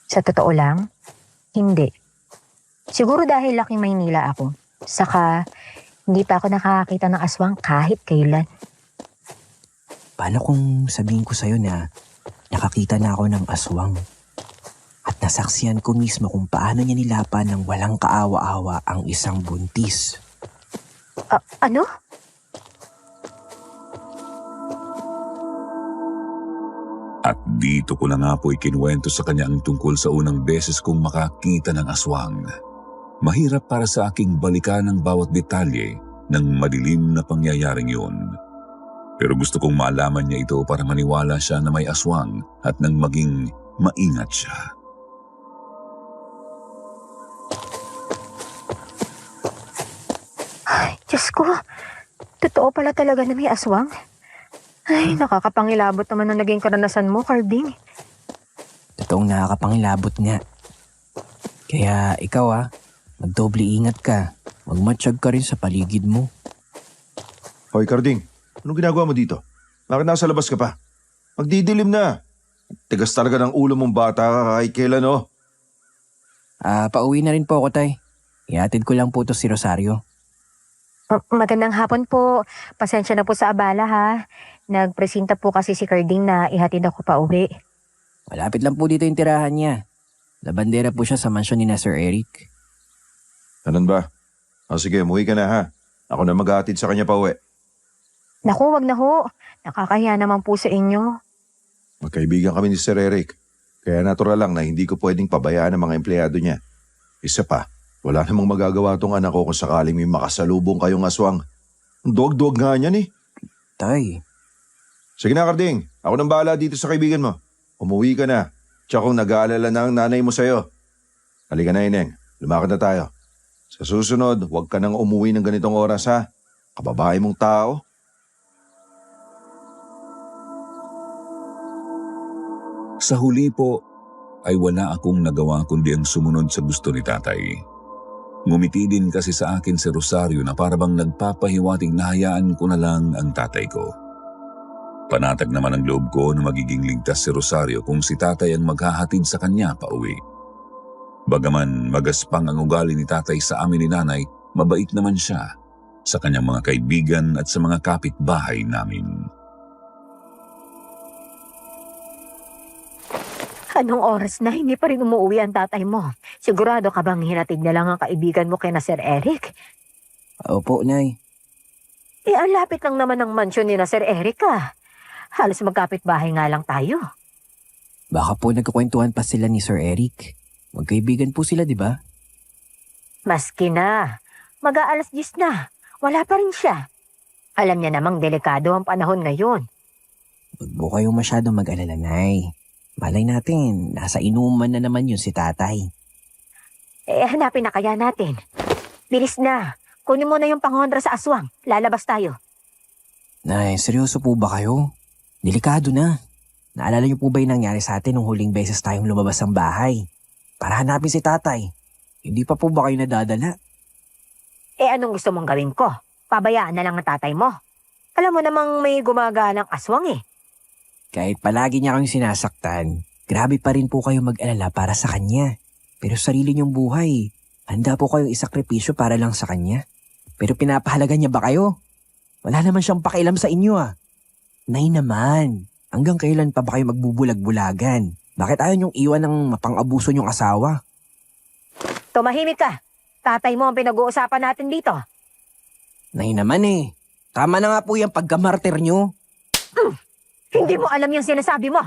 [SPEAKER 6] Sa totoo lang, hindi. Siguro dahil laking Maynila ako. Saka, hindi pa ako nakakakita ng aswang kahit kailan.
[SPEAKER 2] Paano kung sabihin ko sa'yo na nakakita na ako ng aswang? At nasaksiyan ko mismo kung paano niya nilapan ng walang kaawa-awa ang isang buntis.
[SPEAKER 6] Ano?
[SPEAKER 3] At dito ko na nga po ikinuwento sa kanya ang tungkol sa unang beses kong makakita ng aswang. Mahirap para sa aking balikan ang bawat detalye ng madilim na pangyayaring yun. Pero gusto kong malaman niya ito para maniwala siya na may aswang at nang maging maingat siya.
[SPEAKER 6] Ay, Diyos ko. Totoo pala talaga na may aswang. Ay, nakakapangilabot naman ang naging karanasan mo, Carding.
[SPEAKER 2] Totoong nakakapangilabot nga. Kaya ikaw magdoble ingat ka. Magmatsyag ka rin sa paligid mo.
[SPEAKER 1] Hoy, Carding, anong ginagawa mo dito? Bakit nasa labas ka pa? Magdidilim na. Tigas talaga ng ulo mong bata kahit kailan, oh.
[SPEAKER 2] Pauwi na rin po ako, tay. Ihatid ko lang po to si Rosario.
[SPEAKER 6] Magandang hapon po. Pasensya na po sa abala ha. Nagpresenta po kasi si Carding na ihatid ako pa uwi.
[SPEAKER 2] Malapit lang po dito yung tirahan niya. Labandera po siya sa mansyon ni na Sir Eric.
[SPEAKER 1] Ganun ba? Sige, umuwi ka na ha. Ako na maghahatid sa kanya pa uwi.
[SPEAKER 6] Naku, wag na ho. Nakakahiya naman po sa inyo.
[SPEAKER 1] Magkaibigan kami ni Sir Eric. Kaya natural lang na hindi ko pwedeng pabayaan ang mga empleyado niya. Isa pa, wala namang magagawa tong anak ko kung sakaling may makasalubong kayong aswang. Ang duwag-duwag nga niyan eh.
[SPEAKER 2] Tay,
[SPEAKER 1] Sige na, Carding. Ako nang bahala dito sa kaibigan mo. Umuwi ka na. Tsaka kung nag-aalala na ang nanay mo sa'yo. Halika na, Ineng. Lumakad na tayo. Sa susunod, huwag ka nang umuwi ng ganitong oras, ha? Kababae mong tao.
[SPEAKER 3] Sa huli po, ay wala akong nagawa kundi ang sumunod sa gusto ni tatay. Ngumiti din kasi sa akin si Rosario na parabang nagpapahiwatig na hayaan ko na lang ang tatay ko. Panatag naman ang loob ko na magiging ligtas si Rosario kung si tatay ang maghahatid sa kanya pa uwi. Bagaman magaspang ang ugali ni tatay sa amin ni nanay, mabait naman siya sa kanyang mga kaibigan at sa mga kapitbahay namin.
[SPEAKER 6] Anong oras na hindi pa rin umuwi ang tatay mo? Sigurado ka bang hinatid na lang ang kaibigan mo kay na Sir Eric?
[SPEAKER 2] opo, Nay.
[SPEAKER 6] Ang lapit lang naman ng mansyon ni na Sir Eric ah. Halos magkapit-bahay nga lang tayo.
[SPEAKER 2] Baka po nagkukwentuhan pa sila ni Sir Eric. Magkaibigan po sila, di ba?
[SPEAKER 6] Maski na. Mag-aalas 10 na. Wala pa rin siya. Alam niya namang delikado ang panahon ngayon.
[SPEAKER 2] Huwag po kayong masyadong mag-alala, Nay. Malay natin, nasa inuman na naman yun si tatay.
[SPEAKER 6] Hanapin na kaya natin. Bilis na. Kunin mo na yung panghondra sa aswang. Lalabas tayo.
[SPEAKER 2] Nay, seryoso po ba kayo? Delikado na. Naalala niyo po ba yung nangyari sa atin nung huling beses tayong lumabas ng bahay? Para hanapin si tatay. Hindi pa po ba kayo nadadala?
[SPEAKER 6] Anong gusto mong gawin ko? Pabayaan na lang ang tatay mo. Alam mo namang may gumagalang aswang eh.
[SPEAKER 2] Kahit palagi niya kayong sinasaktan, grabe pa rin po kayo mag-alala para sa kanya. Pero sarili niyong buhay, handa po kayong isakripisyo para lang sa kanya. Pero pinapahalaga niya ba kayo? Wala naman siyang pakialam sa inyo ah. Nay naman, hanggang kailan pa ba kayo magbubulag-bulagan? Bakit ayaw niyong iwan ng mapang-abuso niyong asawa?
[SPEAKER 6] Tumahimik ka. Tatay mo ang pinag-uusapan natin dito.
[SPEAKER 2] Nay naman eh, tama na nga po yung pagkamartir niyo.
[SPEAKER 6] Hindi mo alam yung sinasabi mo.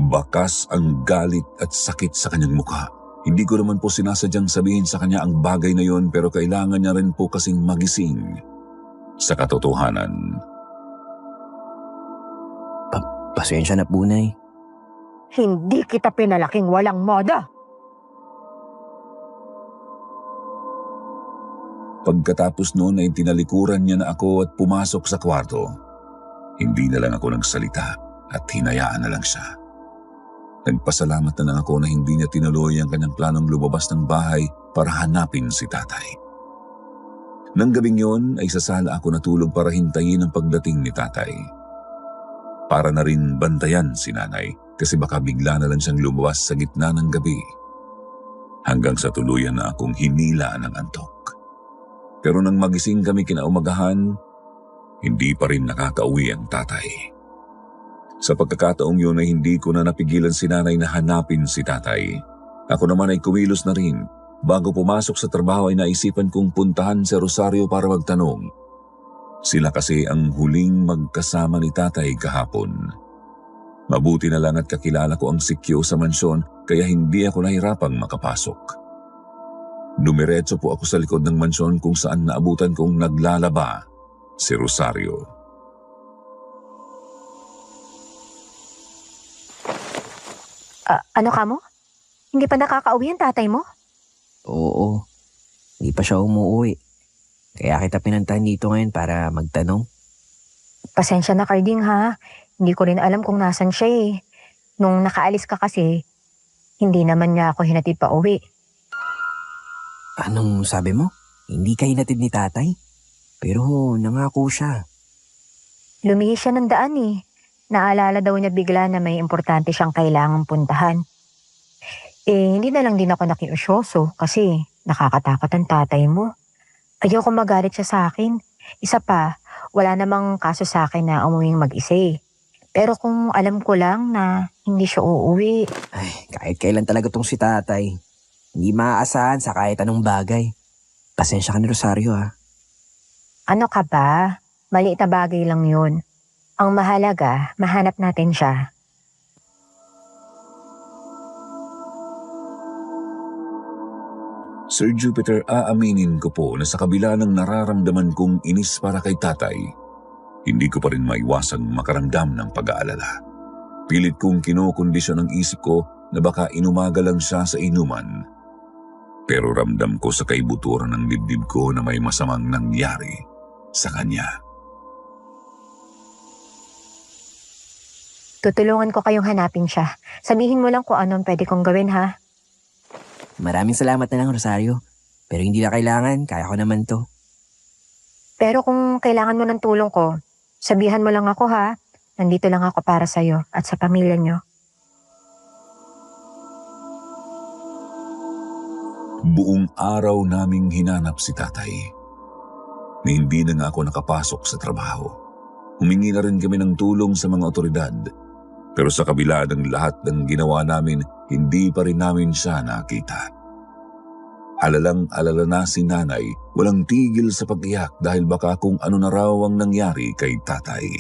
[SPEAKER 3] Bakas ang galit at sakit sa kanyang mukha. Hindi ko naman po sinasadyang sabihin sa kanya ang bagay na yon pero kailangan niya rin po kasing magising sa katotohanan.
[SPEAKER 2] Pasensya na po, Nay.
[SPEAKER 6] Hindi kita pinalaking walang modo.
[SPEAKER 3] Pagkatapos noon ay tinalikuran niya na ako at pumasok sa kwarto. Hindi na lang ako nagsalita at hinayaan na lang siya. Nagpasalamat na lang ako na hindi niya tinuloy ang kanyang planong lumabas ng bahay para hanapin si tatay. Nang gabing yon ay sa sala ako natulog para hintayin ang pagdating ni tatay. Para na rin bantayan si nanay kasi baka bigla na lang siyang lumabas sa gitna ng gabi. Hanggang sa tuluyan na akong hinila ng antok. Pero nang magising kami kinaumagahan, hindi pa rin nakakauwi ang tatay. Sa pagkakataong yun ay hindi ko na napigilan si nanay na hanapin si tatay. Ako naman ay kumilos na rin. Bago pumasok sa trabaho ay naisipan kong puntahan si Rosario para magtanong. Sila kasi ang huling magkasama ni tatay kahapon. Mabuti na lang at kakilala ko ang sikyo sa mansyon kaya hindi ako nahirapang makapasok. Dumiretso po ako sa likod ng mansyon kung saan naabutan kong naglalaba si Rosario.
[SPEAKER 6] Ano ka mo? Hindi pa nakakauwi ang tatay mo?
[SPEAKER 2] Oo, hindi pa siya umuwi. Kaya kita pinuntahan dito ngayon para magtanong.
[SPEAKER 6] Pasensya na, Carding, ha? Hindi ko rin alam kung nasan siya eh. Nung nakaalis ka kasi, hindi naman niya ako hinatid pa uwi.
[SPEAKER 2] Anong sabi mo? Hindi ka hinatid ni tatay? Pero nangako siya.
[SPEAKER 6] Lumihis siya ng daan eh. Naalala daw niya bigla na may importante siyang kailangang puntahan. Hindi na lang din ako nakiusyoso kasi nakakatakot ang tatay mo. Ayoko magalit siya sa akin. Isa pa, wala namang kaso sa akin na umuwing mag-isa eh. Pero kung alam ko lang na hindi siya uuwi.
[SPEAKER 2] Ay, kahit kailan talaga tong si tatay. Hindi maaasahan sa kahit anong bagay. Pasensya ka ni Rosario ha.
[SPEAKER 6] Ano ka ba? Maliit na bagay lang yun. Ang mahalaga, mahanap natin siya.
[SPEAKER 3] Sir Jupiter, aaminin ko po na sa kabila ng nararamdaman kong inis para kay tatay, hindi ko pa rin maiwasang makaramdam ng pag-aalala. Pilit kong kinokondisyon ang isip ko na baka inumaga lang siya sa inuman. Pero ramdam ko sa kaibuturan ng dibdib ko na may masamang nangyari sa kanya.
[SPEAKER 6] Tutulungan ko kayong hanapin siya. Sabihin mo lang kung anong pwede kong gawin, ha?
[SPEAKER 2] Maraming salamat na lang, Rosario. Pero hindi na kailangan, kaya ko naman to.
[SPEAKER 6] Pero kung kailangan mo ng tulong ko, sabihan mo lang ako, ha? Nandito lang ako para sa'yo at sa pamilya niyo.
[SPEAKER 3] Buong araw naming hinanap si tatay. Na hindi na nga ako nakapasok sa trabaho. Humingi na rin kami ng tulong sa mga otoridad. Pero sa kabila ng lahat ng ginawa namin, hindi pa rin namin siya nakita. Alalang-alala na si nanay, walang tigil sa pag-iyak dahil baka kung ano na raw ang nangyari kay tatay.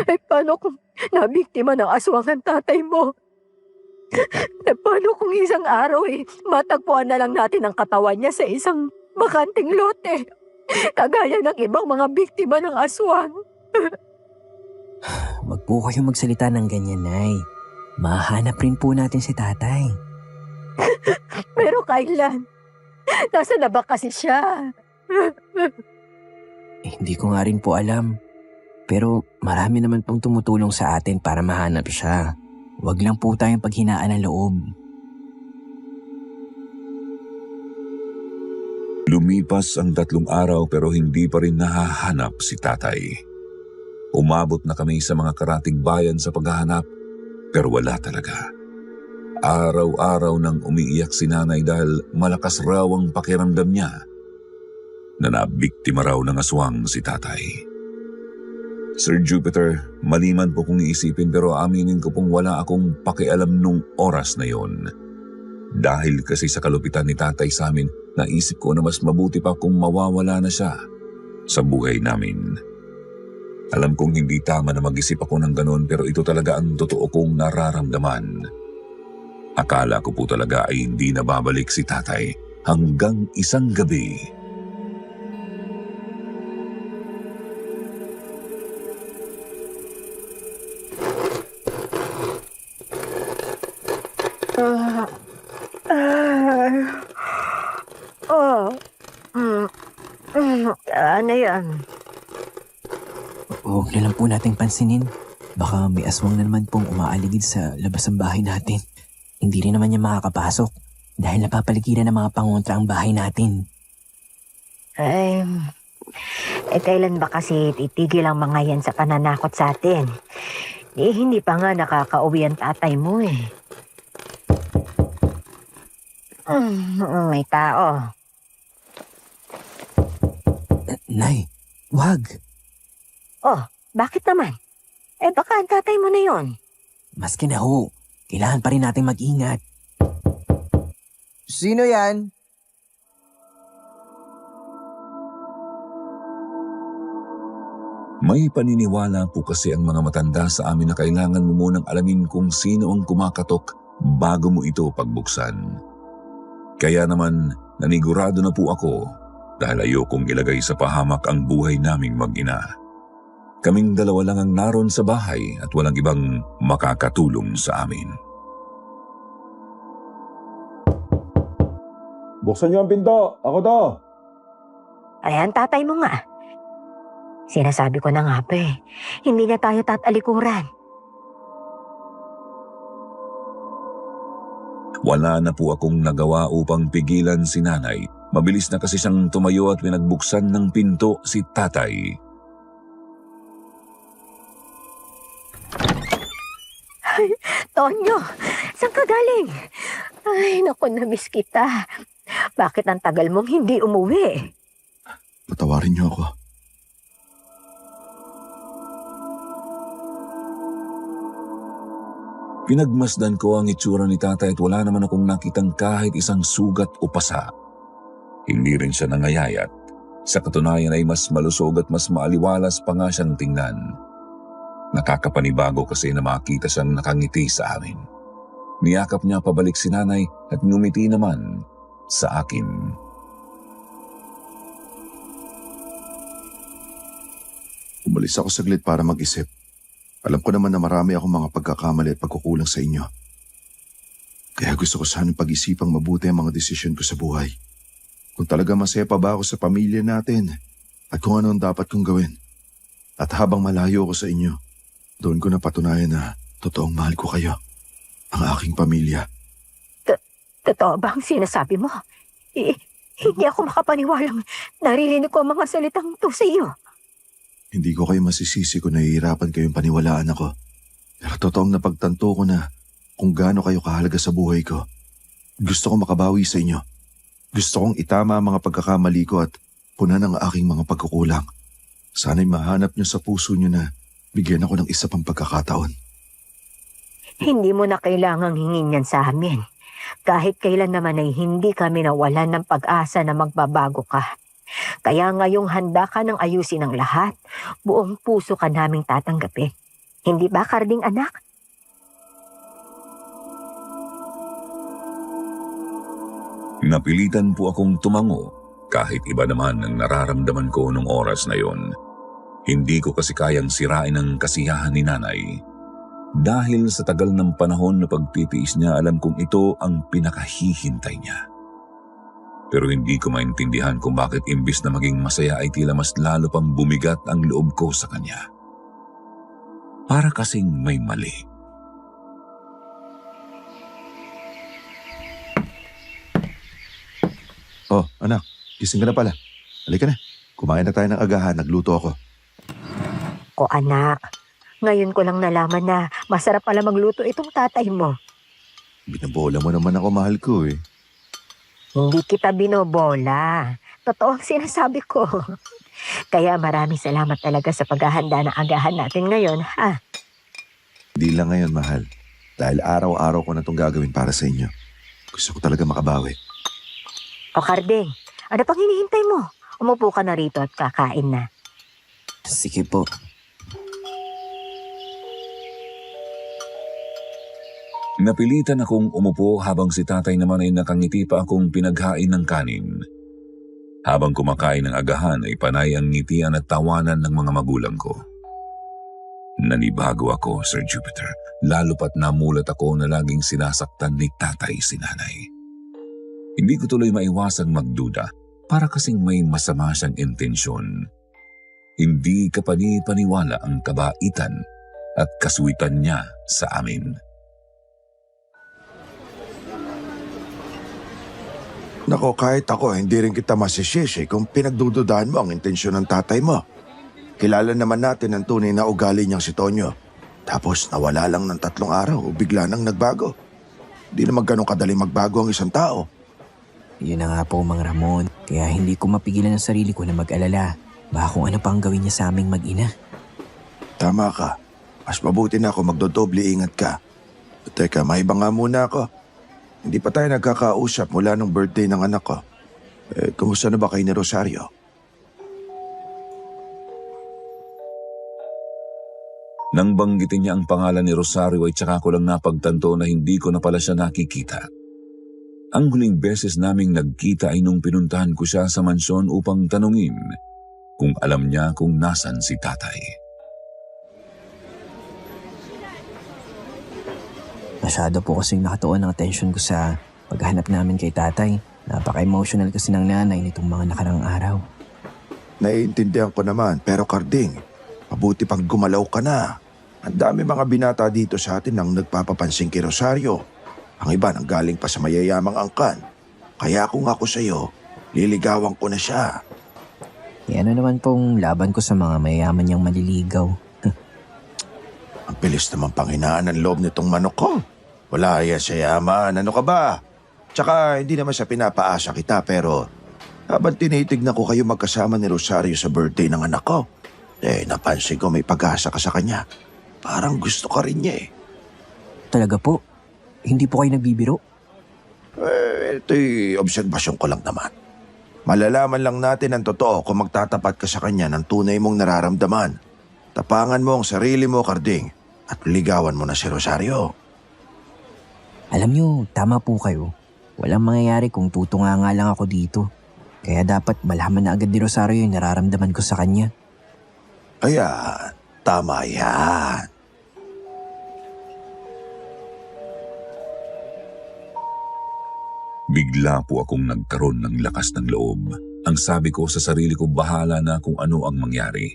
[SPEAKER 6] Eh, paano kung nabiktima ng aswang ang tatay mo? Eh, paano kung isang araw matagpuan na lang natin ang katawan niya sa isang bakanting lote? Kagaya ng ibang mga biktima ng aswang.
[SPEAKER 2] Wag po kayong magsalita ng ganyan, Nay. Mahanap rin po natin si tatay.
[SPEAKER 6] Pero kailan? Nasaan na ba kasi siya?
[SPEAKER 2] Hindi ko nga rin po alam. Pero marami naman pong tumutulong sa atin para mahanap siya. Wag lang po tayong paghinaan ng loob.
[SPEAKER 3] Lumipas ang 3 araw pero hindi pa rin nahahanap si tatay. Umabot na kami sa mga karatig bayan sa paghahanap pero wala talaga. Araw-araw nang umiiyak si nanay dahil malakas raw ang pakiramdam niya na nabiktima raw ng aswang si tatay. Sir Jupiter, maliman po kong iisipin pero aminin ko pong wala akong pakialam nung oras na yon. Dahil kasi sa kalupitan ni tatay sa amin, naisip ko na mas mabuti pa kung mawawala na siya sa buhay namin. Alam kong hindi tama na mag-isip ako ng ganun pero ito talaga ang totoo kong nararamdaman. Akala ko po talaga ay hindi na babalik si tatay hanggang isang gabi.
[SPEAKER 6] Ano yan?
[SPEAKER 2] Huwag na lang po nating pansinin. Baka may aswang na naman pong umaaligid sa labas ng bahay natin. Hindi rin naman niya makakapasok dahil napapaligiran ng mga pangontra ang bahay natin.
[SPEAKER 6] Kailan ba kasi titigil ang mga yan sa pananakot sa atin? Hindi pa nga nakakauwi ang tatay mo eh. May tao.
[SPEAKER 2] Nay, wag.
[SPEAKER 6] Oh, bakit naman? Baka ang tatay mo na yon.
[SPEAKER 2] Maski na ho, kailangan pa rin natin mag-ingat. Sino yan?
[SPEAKER 3] May paniniwala po kasi ang mga matanda sa amin na kailangan mo munang alamin kung sino ang kumakatok bago mo ito pagbuksan. Kaya naman nanigurado na po ako dahil ayokong ilagay sa pahamak ang buhay naming mag-ina. Kaming dalawa lang ang naroon sa bahay at walang ibang makakatulong sa amin.
[SPEAKER 1] Buksan niyo ang pinto! Ako to!
[SPEAKER 6] Ayan, tatay mo nga. Sinasabi ko na nga pa hindi na tayo tatalikuran.
[SPEAKER 3] Wala na po akong nagawa upang pigilan si nanay. Mabilis na kasi siyang tumayo at pinagbuksan ng pinto si tatay.
[SPEAKER 6] Ay, Tonyo, saan ka galing? Ay, naku, namiss kita. Bakit ang tagal mong hindi umuwi?
[SPEAKER 1] Patawarin niyo ako.
[SPEAKER 3] Pinagmasdan ko ang itsura ni tatay at wala naman akong nakitang kahit isang sugat o pasa. Hindi rin siya nangayayat. Sa katunayan ay mas malusog at mas maaliwalas pa nga siyang tingnan. Nakakapanibago kasi na makita siyang nakangiti sa amin. Niyakap niya pabalik si nanay at ngumiti naman sa akin.
[SPEAKER 1] Umalis ako saglit para mag-isip. Alam ko naman na marami akong mga pagkakamali at pagkukulang sa inyo. Kaya gusto ko sanang pag-isipang mabuti ang mga desisyon ko sa buhay. Kung talaga masaya pa ba ako sa pamilya natin at kung ano ang dapat kong gawin. At habang malayo ko sa inyo, doon ko napatunayan na totoong mahal ko kayo, ang aking pamilya.
[SPEAKER 6] Totoo ba ang sinasabi mo? Hindi ako makapaniwalang naririnig ko ang mga salitang to sa iyo.
[SPEAKER 1] Hindi ko kayo masisisi kung nahihirapan kayong paniwalaan ako. Pero totoong napagtanto ko na kung gaano kayo kahalaga sa buhay ko. Gusto kong makabawi sa inyo. Gusto kong itama ang mga pagkakamali ko at punan ang aking mga pagkukulang. Sana'y mahanap niyo sa puso niyo na bigyan ako ng isa pang pagkakataon.
[SPEAKER 6] Hindi mo na kailangang hingin yan sa amin. Kahit kailan naman ay hindi kami nawalan ng pag-asa na magbabago ka. Kaya ngayong handa ka ng ayusin ang lahat, buong puso ka naming tatanggapin. Hindi ba, Karding anak?
[SPEAKER 3] Napilitan po akong tumango kahit iba naman ang nararamdaman ko nung oras na yon. Hindi ko kasi kayang sirain ang kasiyahan ni nanay. Dahil sa tagal ng panahon na pagtitiis niya, alam kong ito ang pinakahihintay niya. Pero hindi ko maintindihan kung bakit imbis na maging masaya ay tila mas lalo pang bumigat ang loob ko sa kanya. Para kasing may mali.
[SPEAKER 1] Oh, anak, gising ka na pala. Halika na, kumain na tayo ng agahan, nagluto ako.
[SPEAKER 6] O anak, ngayon ko lang nalaman na masarap pala magluto itong tatay mo.
[SPEAKER 1] Binabola mo naman ako, mahal ko eh.
[SPEAKER 6] Hindi kita binobola. Totoo ang sinasabi ko. Kaya maraming salamat talaga sa paghahanda ng agahan natin ngayon, ha?
[SPEAKER 1] Hindi lang ngayon, mahal. Dahil araw-araw ko na itong gagawin para sa inyo. Gusto ko talaga makabawi.
[SPEAKER 6] O Karding, ano pang hinihintay mo? Umupo ka na rito at kakain na.
[SPEAKER 2] Sige po.
[SPEAKER 3] Napilitan akong umupo habang si tatay naman ay nakangiti pa akong pinaghain ng kanin. Habang kumakain ng agahan ay panay ang ngitian at tawanan ng mga magulang ko. Nanibago ako, Sir Jupiter, lalo pat namulat ako na laging sinasaktan ni tatay si nanay. Hindi ko tuloy maiwasang magduda para kasing may masama siyang intensyon. Hindi kapani-paniwala ang kabaitan at kaswitan niya sa amin.
[SPEAKER 1] Nako, kahit ako, hindi rin kita masisisi kung pinagdududahan mo ang intensyon ng tatay mo. Kilala naman natin ang tunay na ugali niyang si Tonyo. Tapos nawala lang ng 3 araw o bigla nang nagbago. Di naman ganun kadali magbago ang isang tao.
[SPEAKER 2] Yun na nga po, Mang Ramon. Kaya hindi ko mapigilan ang sarili ko na mag-alala. Baka kung ano pang gawin niya sa aming mag-ina.
[SPEAKER 1] Tama ka. Mas mabuti na ako magdodoble ingat ka. Teka, maiba nga muna ako. Hindi pa tayo nagkakausap mula nung birthday ng anak ko. Kumusta na ba kayo ni Rosario?
[SPEAKER 3] Nang banggitin niya ang pangalan ni Rosario ay tsaka ko lang napagtanto na hindi ko na pala siya nakikita. Ang huling beses naming nagkita ay nung pinuntahan ko siya sa mansyon upang tanungin kung alam niya kung nasan si tatay.
[SPEAKER 2] Masyado po kasing nakatuon ang atensyon ko sa paghahanap namin kay tatay. Napaka-emotional kasi ng nanay nitong mga nakarang araw.
[SPEAKER 1] Naiintindihan ko naman, pero Karding, mabuti pang gumalaw ka na. Ang dami mga binata dito sa atin ang nagpapapansin kay Rosario. Ang iba nang galing pa sa mayayamang angkan. Kaya kung ako sa'yo, liligawan ko na siya.
[SPEAKER 2] Ano naman pong laban ko sa mga mayayaman niyang maliligaw.
[SPEAKER 1] Ang bilis naman panghinaan ng loob nitong manok ko. Wala yan sa yaman, ano ka ba? Tsaka hindi naman sa pinapaasa kita pero habang tinitignan ko kayo magkasama ni Rosario sa birthday ng anak ko, napansin ko may pag-asa ka sa kanya. Parang gusto ka rin niya eh.
[SPEAKER 2] Talaga po? Hindi po kayo nagbibiro?
[SPEAKER 1] Ito'y obserbasyon ko lang naman. Malalaman lang natin ang totoo kung magtatapat ka sa kanya ng tunay mong nararamdaman. Tapangan mo ang sarili mo, Karding, at ligawan mo na si Rosario.
[SPEAKER 2] Alam niyo, tama po kayo. Walang mangyayari kung tutunga nga lang ako dito. Kaya dapat malaman na agad ni Rosario yung nararamdaman ko sa kanya.
[SPEAKER 1] Ayan, tama yan.
[SPEAKER 3] Bigla po akong nagkaroon ng lakas ng loob. Ang sabi ko sa sarili ko, bahala na kung ano ang mangyari.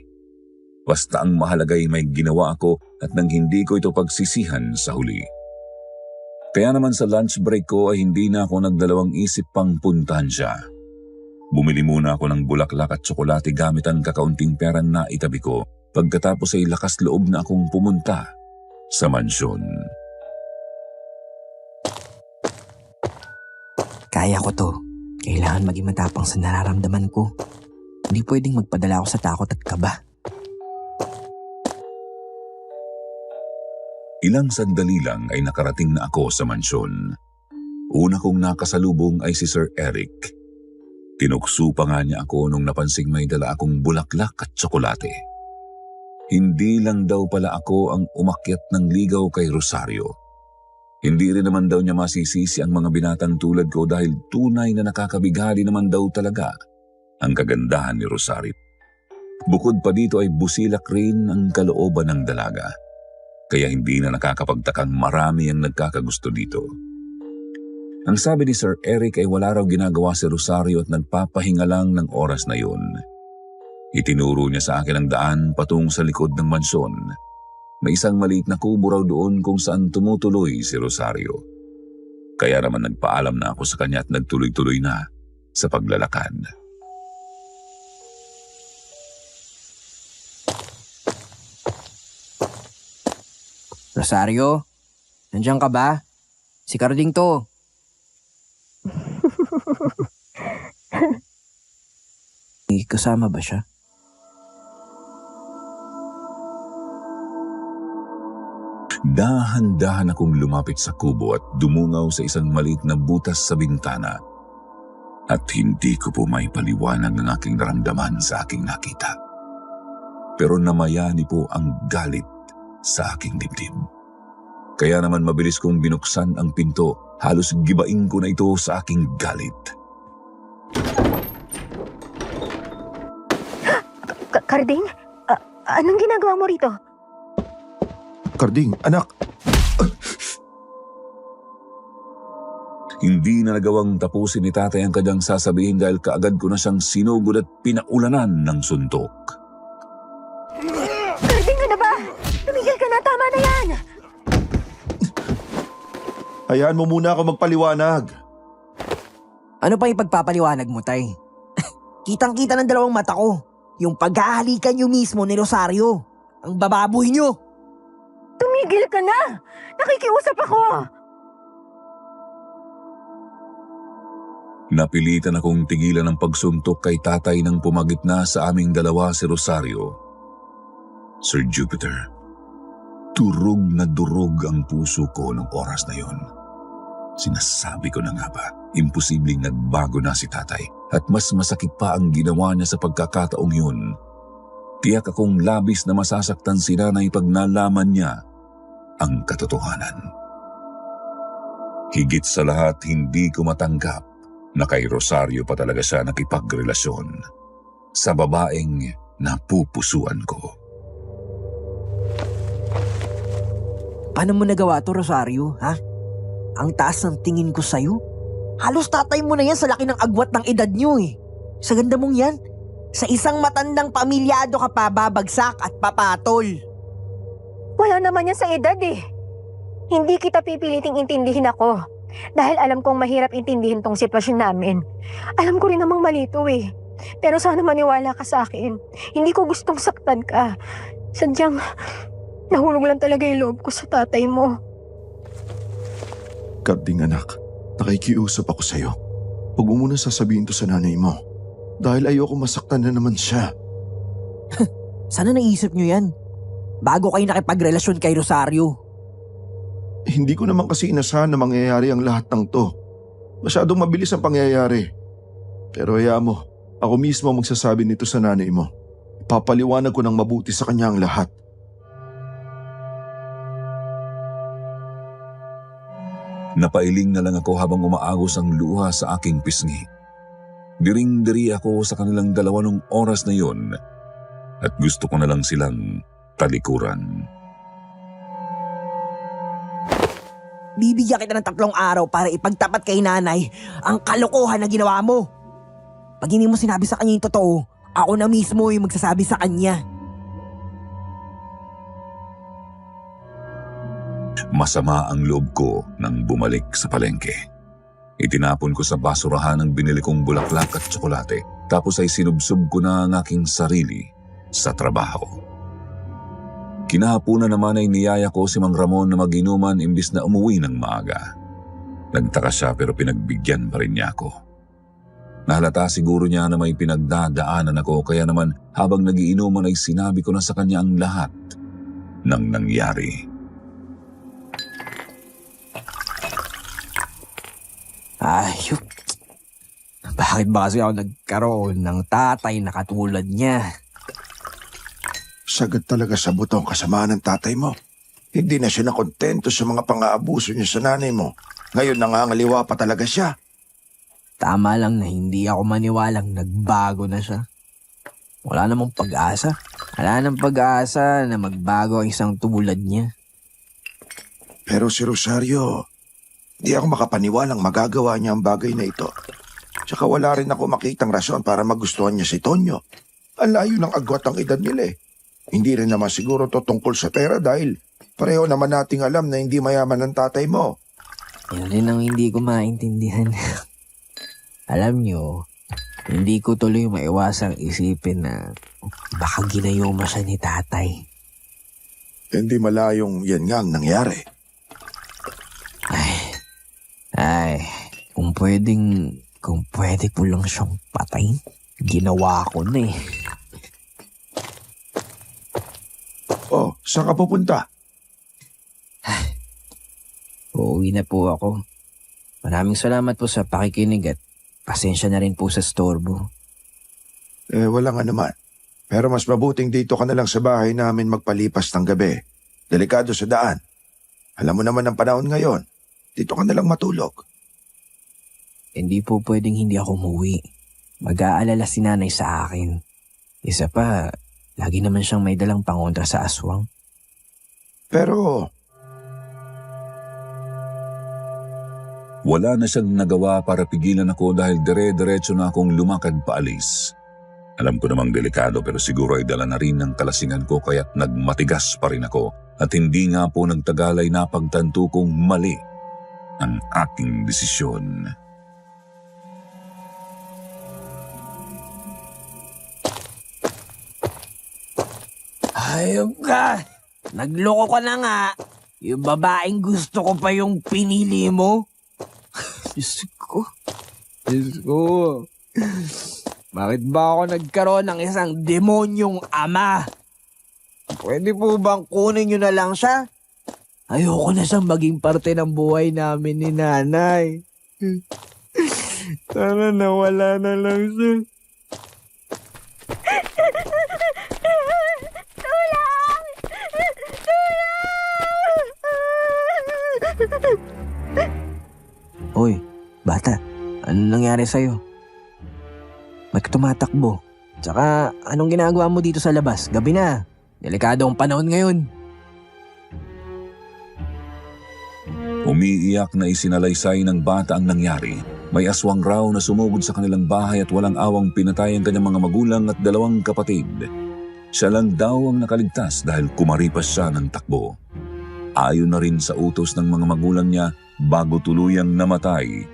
[SPEAKER 3] Basta ang mahalaga ay may ginawa ako at nang hindi ko ito pagsisihan sa huli. Kaya naman sa lunch break ko ay hindi na ako nagdalawang isip pang puntahan siya. Bumili muna ako ng bulaklak at tsokolate gamit ang kakaunting pera na itabi ko. Pagkatapos ay lakas loob na akong pumunta sa mansyon.
[SPEAKER 2] Kaya ko to. Kailangan maging matapang sa nararamdaman ko. Hindi pwedeng magpadala ako sa takot at kaba.
[SPEAKER 3] Ilang sandali lang ay nakarating na ako sa mansyon. Una kong nakasalubong ay si Sir Eric. Tinukso pa nga niya ako nung napansing may dala akong bulaklak at tsokolate. Hindi lang daw pala ako ang umakyat ng ligaw kay Rosario. Hindi rin naman daw niya masisisi ang mga binatang tulad ko dahil tunay na nakakabighali naman daw talaga ang kagandahan ni Rosario. Bukod pa dito ay busilak rin ang kalooban ng dalaga. Kaya hindi na nakakapagtakang marami ang nagkakagusto dito. Ang sabi ni Sir Eric ay wala raw ginagawa si Rosario at nagpapahinga lang ng oras na yun. Itinuro niya sa akin ang daan patung sa likod ng mansyon. May isang maliit na kubo raw doon kung saan tumutuloy si Rosario. Kaya naman nagpaalam na ako sa kanya at nagtuloy-tuloy na sa paglalakad.
[SPEAKER 2] Rosario? Nandiyan ka ba? Si Karding to. Kasama ba siya?
[SPEAKER 3] Dahan-dahan akong lumapit sa kubo at dumungaw sa isang maliit na butas sa bintana. At hindi ko po may paliwanag ng aking naramdaman sa aking nakita. Pero namayani po ang galit sa aking dibdib. Kaya naman mabilis kong binuksan ang pinto, halos gibain ko na ito sa aking galit.
[SPEAKER 6] Karding? Anong ginagawa mo rito?
[SPEAKER 1] Karding, anak!
[SPEAKER 3] Hindi na nagawang tapusin ni tatay ang kanyang sasabihin dahil kaagad ko na siyang sinugod at pinaulanan ng suntok.
[SPEAKER 6] Pwede ka na ba? Tumigil ka na, tama na yan!
[SPEAKER 1] Hayaan mo muna ako magpaliwanag.
[SPEAKER 2] Ano pa ipagpapaliwanag mo, tay? Kitang-kita ng dalawang mata ko. Yung paghahalikan nyo mismo ni Rosario. Ang bababoy nyo.
[SPEAKER 6] Tumigil ka na! Nakikiusap ako!
[SPEAKER 3] Napilitan akong tigilan ang pagsuntok kay tatay nang pumagitna sa aming dalawa si Rosario. Sir Jupiter, durog na durog ang puso ko noong oras na yon. Sinasabi ko na nga ba, imposibleng nagbago na si tatay at mas masakit pa ang ginawa niya sa pagkakataong yun. Tiyak akong labis na masasaktan si nanay pag nalaman niya ang katotohanan. Higit sa lahat, hindi ko matanggap na kay Rosario pa talaga siya nakipagrelasyon sa babaeng napupusuan ko.
[SPEAKER 2] Paano mo nagawa to, Rosario, ha? Ang taas ng tingin ko sa'yo. Halos tatay mo na yan sa laki ng agwat ng edad nyo eh. Sa ganda mong yan, sa isang matandang pamilyado ka pa babagsak at papatol.
[SPEAKER 6] Wala naman yan sa edad eh. Hindi kita pipiliting intindihin ako. Dahil alam kong mahirap intindihin tong sitwasyon namin. Alam ko rin namang malito eh. Pero sana maniwala ka sa akin. Hindi ko gustong saktan ka. Sadyang nahulog lang talaga yung loob ko sa tatay mo.
[SPEAKER 1] Karding anak, nakikiusap ako sa'yo. Huwag mo muna sasabihin to sa nanay mo. Dahil ayoko masaktan na naman siya.
[SPEAKER 2] Sana naisip nyo yan. Bago kayo nakipagrelasyon kay Rosario.
[SPEAKER 1] Hindi ko naman kasi inasahan na mangyayari ang lahat ng to. Masyadong mabilis ang pangyayari. Pero hayaan mo, ako mismo ang magsasabi nito sa nanay mo. Papaliwanag ko ng mabuti sa kanya ang lahat.
[SPEAKER 3] Napailing na lang ako habang umaagos ang luha sa aking pisngi. Diring-diri ako sa kanilang dalawa nung oras na yon at gusto ko na lang silang talikuran.
[SPEAKER 2] Bibigyan kita ng 3 araw para ipagtapat kay nanay ang kalokohan na ginawa mo. Pag hindi mo sinabi sa kanya yung totoo, ako na mismo yung magsasabi sa kanya.
[SPEAKER 3] Masama ang loob ko nang bumalik sa palengke. Itinapon ko sa basurahan ang binili kong bulaklak at tsokolate, tapos ay sinubsob ko na ang aking sarili sa trabaho. Kinahapunan naman ay niyaya ko si Mang Ramon na mag-inuman imbis na umuwi ng maaga. Nagtaka siya pero pinagbigyan pa rin niya ako. Nahalata siguro niya na may pinagdadaanan ako kaya naman habang nagiinuman ay sinabi ko na sa kanya ang lahat ng nangyari.
[SPEAKER 2] Ayok. Bakit ba kasi ako nagkaroon ng tatay na katulad niya?
[SPEAKER 1] Sagad talaga sa butong kasamaan ng tatay mo. Hindi na siya nakontento sa mga pang-aabuso niya sa nanay mo. Ngayon nangangaliwa pa talaga siya.
[SPEAKER 2] Tama lang na hindi ako maniwalang nagbago na siya. Wala namang pag-asa. Wala namang pag-asa na magbago ang isang tulad niya.
[SPEAKER 1] Pero si Rosario, di ako makapaniwalang magagawa niya ang bagay na ito. Tsaka wala rin ako makitang rason para magustuhan niya si Tonyo. Ang layo ng agwat ang edad nila eh. Hindi rin naman siguro to tungkol sa pera dahil pareho naman nating alam na hindi mayaman ang tatay mo.
[SPEAKER 2] Yan rin ang hindi ko maintindihan. Alam nyo, hindi ko tuloy maiwasang isipin na baka ginayuma siya ni tatay.
[SPEAKER 1] Hindi malayong yan nga ang nangyari.
[SPEAKER 2] Ay, kung pwede ko lang siyang patayin, ginawa ko na eh.
[SPEAKER 1] Oh, saan ka pupunta?
[SPEAKER 2] Uuwi na po ako. Maraming salamat po sa pakikinig at pasensya na rin po sa storbo.
[SPEAKER 1] Wala nga naman. Pero mas mabuting dito ka na lang sa bahay namin magpalipas ng gabi. Delikado sa daan. Alam mo naman ang panahon ngayon. Dito ka na lang matulog.
[SPEAKER 2] Hindi po pwedeng hindi ako umuwi. Mag-aalala si nanay sa akin. Isa pa, lagi naman siyang may dalang pangontra sa aswang.
[SPEAKER 1] Pero
[SPEAKER 3] Wala na siyang nagawa para pigilan ako dahil dire-diretso na akong lumakad paalis. Alam ko namang delikado pero siguro ay dala na rin ng kalasingan ko kaya't nagmatigas pa rin ako at hindi nga po nagtagal ay napagtanto kong mali ang aking desisyon.
[SPEAKER 2] Ayop ka! Nagloko ka na nga! Yung babaeng gusto ko pa yung pinili mo? Diyos ko. Bakit ba ako nagkaroon ng isang demonyong ama? Pwede po bang kunin nyo na lang siya? Ayoko na siyang maging parte ng buhay namin ni nanay.
[SPEAKER 5] Sana nawala na lang siya.
[SPEAKER 2] Hoy, bata. Ano nangyari sa'yo? Ba't ka tumatakbo? Tsaka, anong ginagawa mo dito sa labas? Gabi na. Delikado ang panahon ngayon.
[SPEAKER 3] Umiiyak na isinalaysay ng bata ang nangyari. May aswang raw na sumugod sa kanilang bahay at walang awang pinatay ang kanyang mga magulang at 2 kapatid. Siya lang daw ang nakaligtas dahil kumaripas siya ng takbo. Ayon na rin sa utos ng mga magulang niya bago tuluyang namatay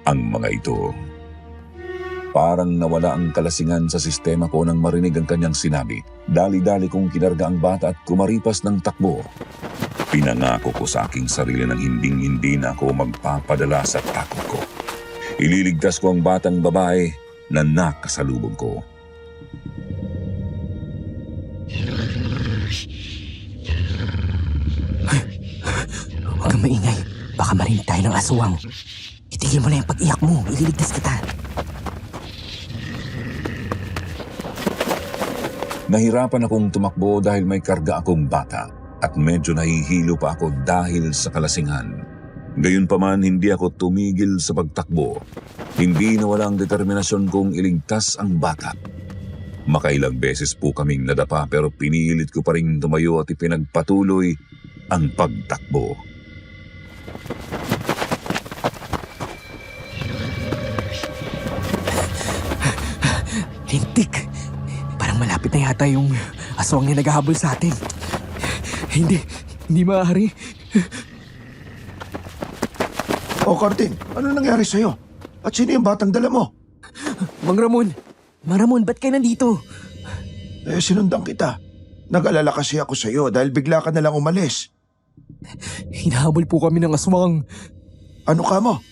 [SPEAKER 3] ang mga ito. Parang nawala ang kalasingan sa sistema ko nang marinig ang kanyang sinabi. Dali-dali kong kinarga ang bata at kumaripas ng takbo. Pinangako ko sa aking sarili nang hinding-hindi na ako magpapadala sa takot ko. Ililigtas ko ang batang babae na nakasalubong ko.
[SPEAKER 2] Huwag kang maingay. Baka marinig tayo ng aswang. Itigil mo na yung pag-iyak mo. Ililigtas kita.
[SPEAKER 3] Nahirapan akong tumakbo dahil may karga akong bata at medyo nahihilo pa ako dahil sa kalasingan. Gayunpaman, hindi ako tumigil sa pagtakbo. Hindi nawala ang determinasyon kong iligtas ang bata. Makailang beses po kaming nadapa pero pinilit ko pa rin tumayo at ipinagpatuloy ang pagtakbo.
[SPEAKER 2] Lintik. Parang malapit na yata yung aswang na naghahabol sa atin. Hindi maaari.
[SPEAKER 1] O Carding, ano nangyari sa'yo? At sino yung batang dala mo?
[SPEAKER 2] Mang Ramon, ba't kayo nandito?
[SPEAKER 1] Sinundan kita. Nag-alala kasi ako sa'yo dahil bigla ka nalang umalis.
[SPEAKER 2] Hinahabol po kami ng aswang.
[SPEAKER 1] Ano ka mo?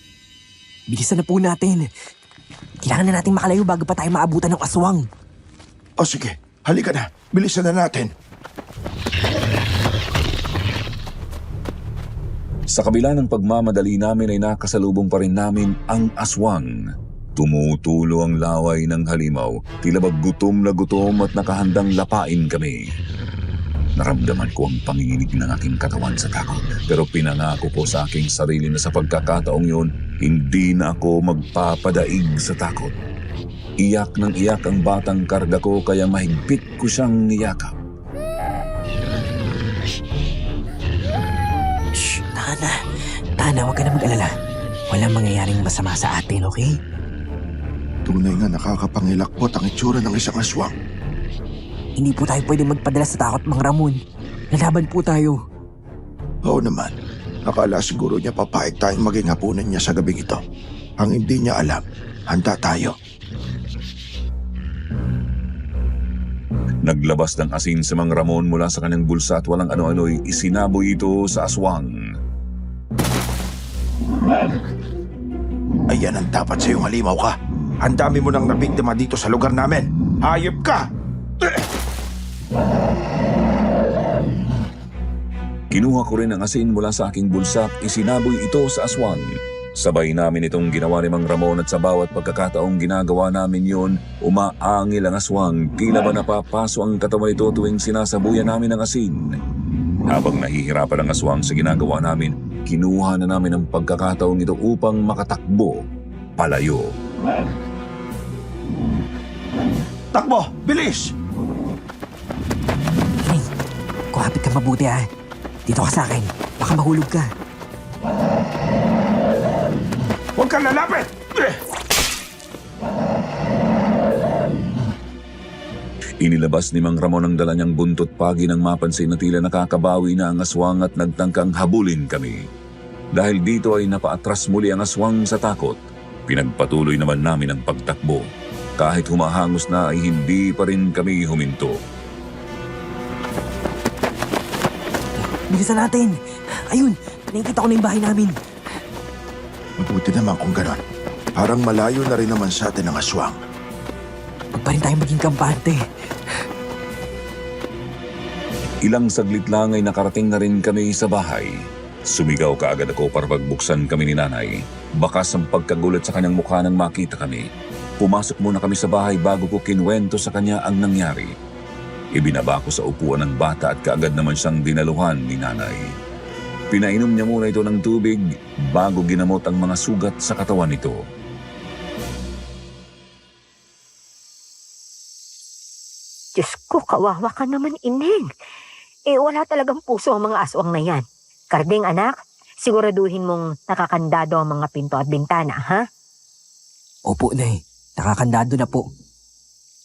[SPEAKER 2] Bilisan na po natin. Kailangan na natin makalayo bago pa tayo maabutan ng aswang.
[SPEAKER 1] O sige, halika na. Bilisan na natin.
[SPEAKER 3] Sa kabila ng pagmamadali namin ay nakasalubong pa rin namin ang aswang. Tumutulo ang laway ng halimaw, tila bang gutom na gutom at nakahandang lapain kami. Naramdaman ko ang panginginig ng aking katawan sa takot, pero pinangako ko sa aking sarili na sa pagkakataong yun, hindi na ako magpapadaig sa takot. Iyak ng iyak ang batang karga ko kaya mahigpit ko siyang niyakap.
[SPEAKER 2] Shh, Tana, huwag ka na mag-alala. Walang mangyayaring masama sa atin, okay?
[SPEAKER 1] Tunay nga nakakapangilakbot ang itsura ng isang aswang.
[SPEAKER 2] Hindi po tayo pwede magpadala sa takot, Mang Ramon. Lalaban po tayo.
[SPEAKER 1] Oo naman. Akala siguro niya papayag tayong maging hapunan niya sa gabing ito. Ang hindi niya alam, handa tayo.
[SPEAKER 3] Naglabas ng asin si Mang Ramon mula sa kanyang bulsa at walang ano-ano'y isinaboy ito sa aswang.
[SPEAKER 1] Ayan ang dapat sa iyong halimaw ka. Ang dami mo nang nabiktima dito sa lugar namin. Hayop ka!
[SPEAKER 3] Kinuha ko rin ang asin mula sa aking bulsa at isinaboy ito sa aswang. Sabay namin itong ginawa ni Mang Ramon at sa bawat pagkakataong ginagawa namin yon, umaangil ang aswang, tila ba napapaso ang katawan nito tuwing sinasabuyan namin ng asin. Habang nahihirapan ang aswang sa ginagawa namin, kinuha na namin ang pagkakataong ito upang makatakbo palayo.
[SPEAKER 1] Takbo! Bilis!
[SPEAKER 2] Hey, kuhapit ka mabuti ha. Dito ka sa akin. Baka mahulog ka.
[SPEAKER 1] Huwag kang lalapit!
[SPEAKER 3] Inilabas ni Mang Ramon ang dala niyang buntot pagi nang mapansin na tila nakakabawi na ang aswang at nagtangkang habulin kami. Dahil dito ay napaatras muli ang aswang sa takot. Pinagpatuloy naman namin ang pagtakbo. Kahit humahangos na ay hindi pa rin kami huminto.
[SPEAKER 2] Bilisan natin! Ayun! Nakikita ko na yung bahay namin.
[SPEAKER 1] Mabuti naman kung ganon. Parang malayo na rin naman sa atin ang aswang.
[SPEAKER 2] Huwag pa rin tayo maging kampante.
[SPEAKER 3] Ilang saglit lang ay nakarating na rin kami sa bahay. Sumigaw kaagad ako para pagbuksan kami ni nanay. Bakas ang pagkagulat sa kanyang mukha nang makita kami. Pumasok muna kami sa bahay bago ko kinwento sa kanya ang nangyari. Ibinaba ko sa upuan ng bata at kaagad naman siyang dinaluhan ni nanay. Pinainom niya muna ito ng tubig bago ginamot ang mga sugat sa katawan nito.
[SPEAKER 6] Diyos ko, kawawa ka naman, Ineng. Wala talagang puso ang mga aswang na yan. Karding, anak, siguraduhin mong nakakandado ang mga pinto at bintana, ha?
[SPEAKER 2] Opo, Nay. Nakakandado na po.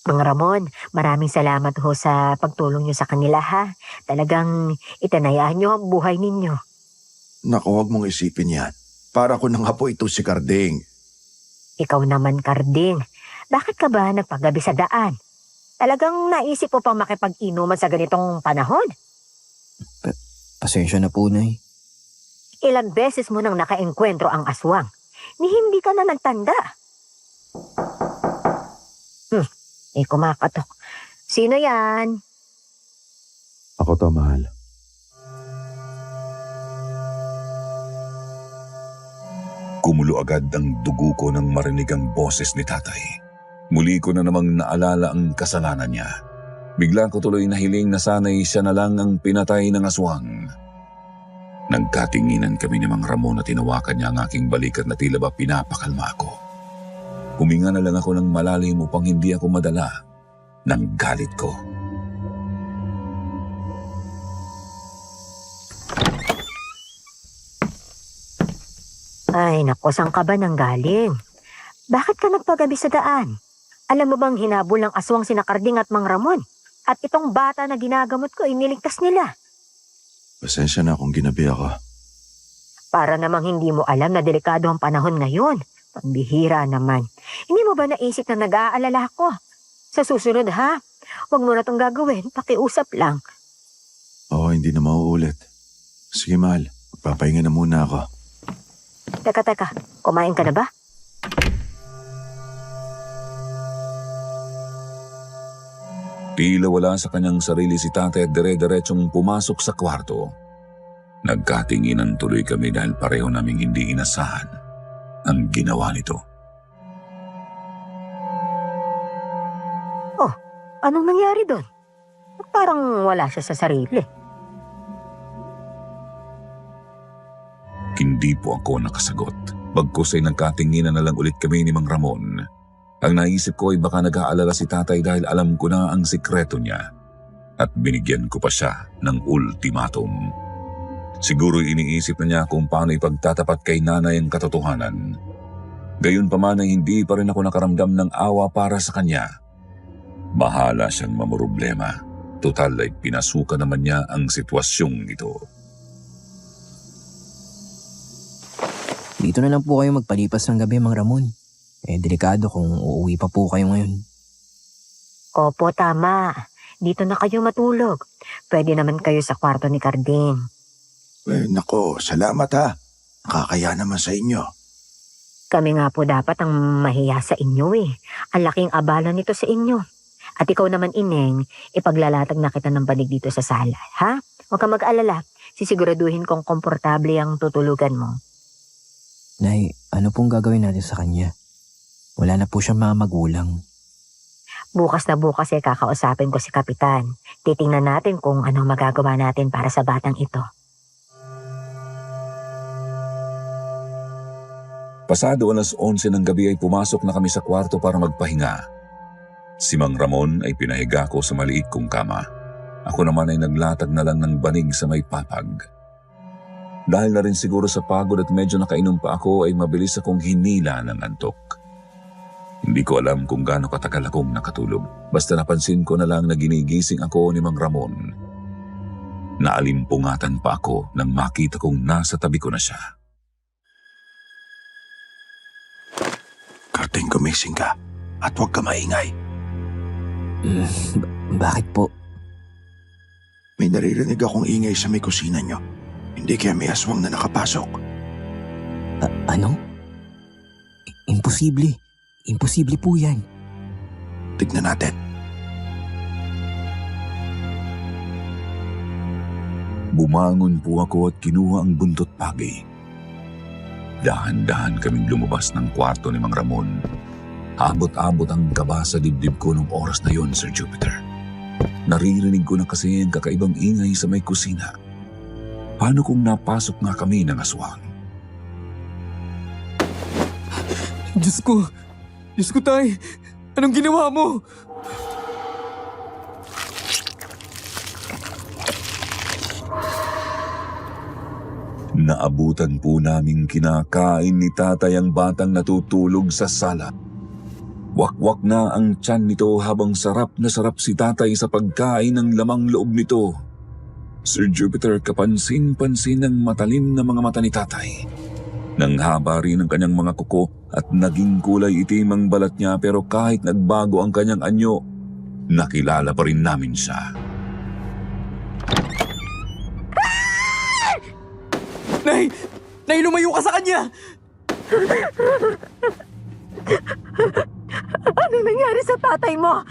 [SPEAKER 6] Mga Ramon, maraming salamat ho sa pagtulong niyo sa kanila, ha? Talagang itanayaan niyo ang buhay ninyo.
[SPEAKER 1] Naku, huwag mong isipin yan. Para ko na nga po ito si Karding.
[SPEAKER 6] Ikaw naman, Karding. Bakit ka ba nagpagabi sa daan? Talagang naisip mo pang makipag-inuman sa ganitong panahon?
[SPEAKER 2] Pasensya na po, Nay.
[SPEAKER 6] Ilang beses mo nang nakaengkwentro ang aswang. Ni hindi ka na nagtanda. Kumakatok. Sino yan?
[SPEAKER 1] Ako to, mahal.
[SPEAKER 3] Kumulo agad ang dugo ko nang marinig ang boses ni tatay. Muli ko na namang naalala ang kasalanan niya. Bigla ko tuloy nahiling na sana'y siya na lang ang pinatay ng aswang. Nagkatinginan kami ni Mang Ramon at tinawakan niya ang aking balikat na tila ba pinapakalma ako. Huminga na lang ako ng malalim upang hindi ako madala ng galit ko.
[SPEAKER 6] Ay, naku, saan ka ba nang galing? Bakit ka nagpagabi sa daan? Alam mo bang hinabol ng aswang sina Karding at Mang Ramon? At itong bata na ginagamot ko, iniligtas nila.
[SPEAKER 1] Pasensya na kung ginabi ako.
[SPEAKER 6] Para namang hindi mo alam na delikado ang panahon ngayon. Pambihira naman. Hindi mo ba naisip na nag-aalala ko? Sa susunod ha, huwag mo na itong gagawin, pakiusap lang.
[SPEAKER 1] Oo, hindi na mauulit. Sige, mahal. Magpapahinga na muna ako.
[SPEAKER 6] Teka, kumain ka na ba?
[SPEAKER 3] Tila wala sa kanyang sarili si tatay at dire-diretsong pumasok sa kwarto. Nagkatinginan tuloy kami dahil pareho naming hindi inasahan ang ginawa nito.
[SPEAKER 6] Oh, anong nangyari doon? Parang wala siya sa sarili.
[SPEAKER 3] Hindi po ako nakasagot. Bagkus ay nagkatinginan na lang ulit kami ni Mang Ramon. Ang naisip ko ay baka nag-aalala si tatay dahil alam ko na ang sikreto niya. At binigyan ko pa siya ng ultimatum. Siguro iniisip na niya kung paano ipagtatapat kay nanay ang katotohanan. Gayunpaman ay hindi pa rin ako nakaramdam ng awa para sa kanya. Bahala siyang mamroblema. Total ay pinasukan naman niya ang sitwasyong ito.
[SPEAKER 2] Dito na lang po kayo magpalipas ng gabi, Mang Ramon. Delikado kung uuwi pa po kayo ngayon.
[SPEAKER 6] Opo, tama. Dito na kayo matulog. Pwede naman kayo sa kwarto ni Karding.
[SPEAKER 1] Nako, salamat ha. Nakakaya naman sa inyo.
[SPEAKER 6] Kami nga po dapat ang mahiya sa inyo eh. Ang laking abala nito sa inyo. At ikaw naman, Ineng, ipaglalatag na kita ng banig dito sa sala, ha? Huwag kang mag-alala. Sisiguraduhin kong komportable ang tutulugan mo.
[SPEAKER 2] Nay, ano pong gagawin natin sa kanya? Wala na po siyang mga magulang.
[SPEAKER 6] Bukas na bukas kakausapin ko si Kapitan. Titingnan natin kung anong magagawa natin para sa batang ito.
[SPEAKER 3] Pasado alas 11 ng gabi ay pumasok na kami sa kwarto para magpahinga. Si Mang Ramon ay pinahiga ko sa maliit kong kama. Ako naman ay naglatag na lang ng banig sa may papag. Dahil na rin siguro sa pagod at medyo nakainom pa ako ay mabilis akong hinila ng antok. Hindi ko alam kung gaano katagal akong nakatulog. Basta napansin ko na lang na ginigising ako ni Mang Ramon. Naalimpungatan pa ako nang makita kong nasa tabi ko na siya.
[SPEAKER 1] Karding, gumising ka at huwag ka maingay.
[SPEAKER 2] Bakit po?
[SPEAKER 1] May naririnig akong ingay sa may kusina nyo. Hindi kaya may aswang na nakapasok.
[SPEAKER 2] Ano? Imposible. Imposible po yan.
[SPEAKER 1] Tignan natin.
[SPEAKER 3] Bumangon po ako at kinuha ang buntot pagi. Dahan-dahan kaming lumabas ng kwarto ni Mang Ramon. Abot-abot ang kaba sa dibdib ko nung oras na yon, Sir Jupiter. Naririnig ko na kasi ang kakaibang ingay sa may kusina. Paano kung napasok nga kami ng aswang?
[SPEAKER 5] Diyos ko! Diyos ko, Tay! Anong ginawa mo?
[SPEAKER 3] Naabutan po naming kinakain ni tatay ang batang natutulog sa sala. Wakwak na ang tiyan nito habang sarap na sarap si tatay sa pagkain ng lamang loob nito. Sir Jupiter, kapansin-pansin ng matalim na mga mata ni tatay. Nang haba rin ang kanyang mga kuko at naging kulay itim ang balat niya, pero kahit nagbago ang kanyang anyo, nakilala pa rin namin siya.
[SPEAKER 5] Nay! Nay, lumayo ka sa kanya!
[SPEAKER 6] Ano nangyari sa tatay mo?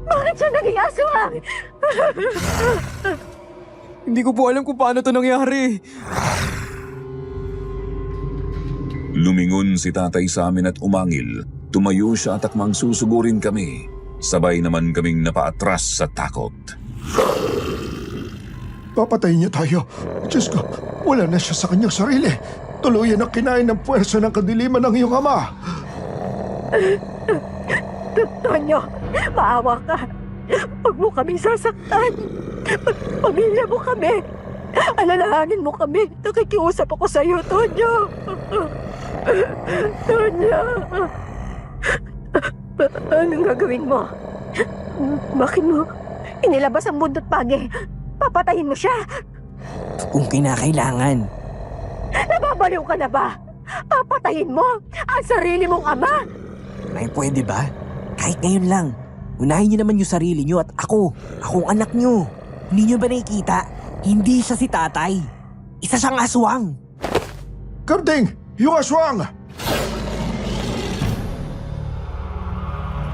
[SPEAKER 6] Bakit siya naging aswang?
[SPEAKER 5] Hindi ko po alam kung paano to nangyari.
[SPEAKER 3] Lumingon si tatay sa amin at umangil. Tumayo siya at akmang susugurin kami. Sabay naman kaming napaatras sa takot.
[SPEAKER 1] Papatayin niyo tayo. Diyos ko, wala na siya sa kanyang sarili. Tuluyan ang kinain ng puwersa ng kadiliman ng iyong ama.
[SPEAKER 6] Tonyo, maawa ka. Huwag mo kami sasaktan. Pamilya mo kami. Alalahanin mo kami. Nakikiusap ako sa iyo, Tonyo. Tonyo. Anong gagawin mo? Bakit mo inilabas ang bundot pagi? Papatayin mo siya?
[SPEAKER 2] Kung kinakailangan.
[SPEAKER 6] Nababaliw ka na ba? Papatayin mo ang sarili mong ama?
[SPEAKER 2] Nay, pwede ba? Kahit ngayon lang. Unahin niyo naman yung sarili niyo at ako. Akong anak niyo. Hindi niyo ba nakikita? Hindi siya si tatay. Isa siyang aswang.
[SPEAKER 1] Karding, yung aswang!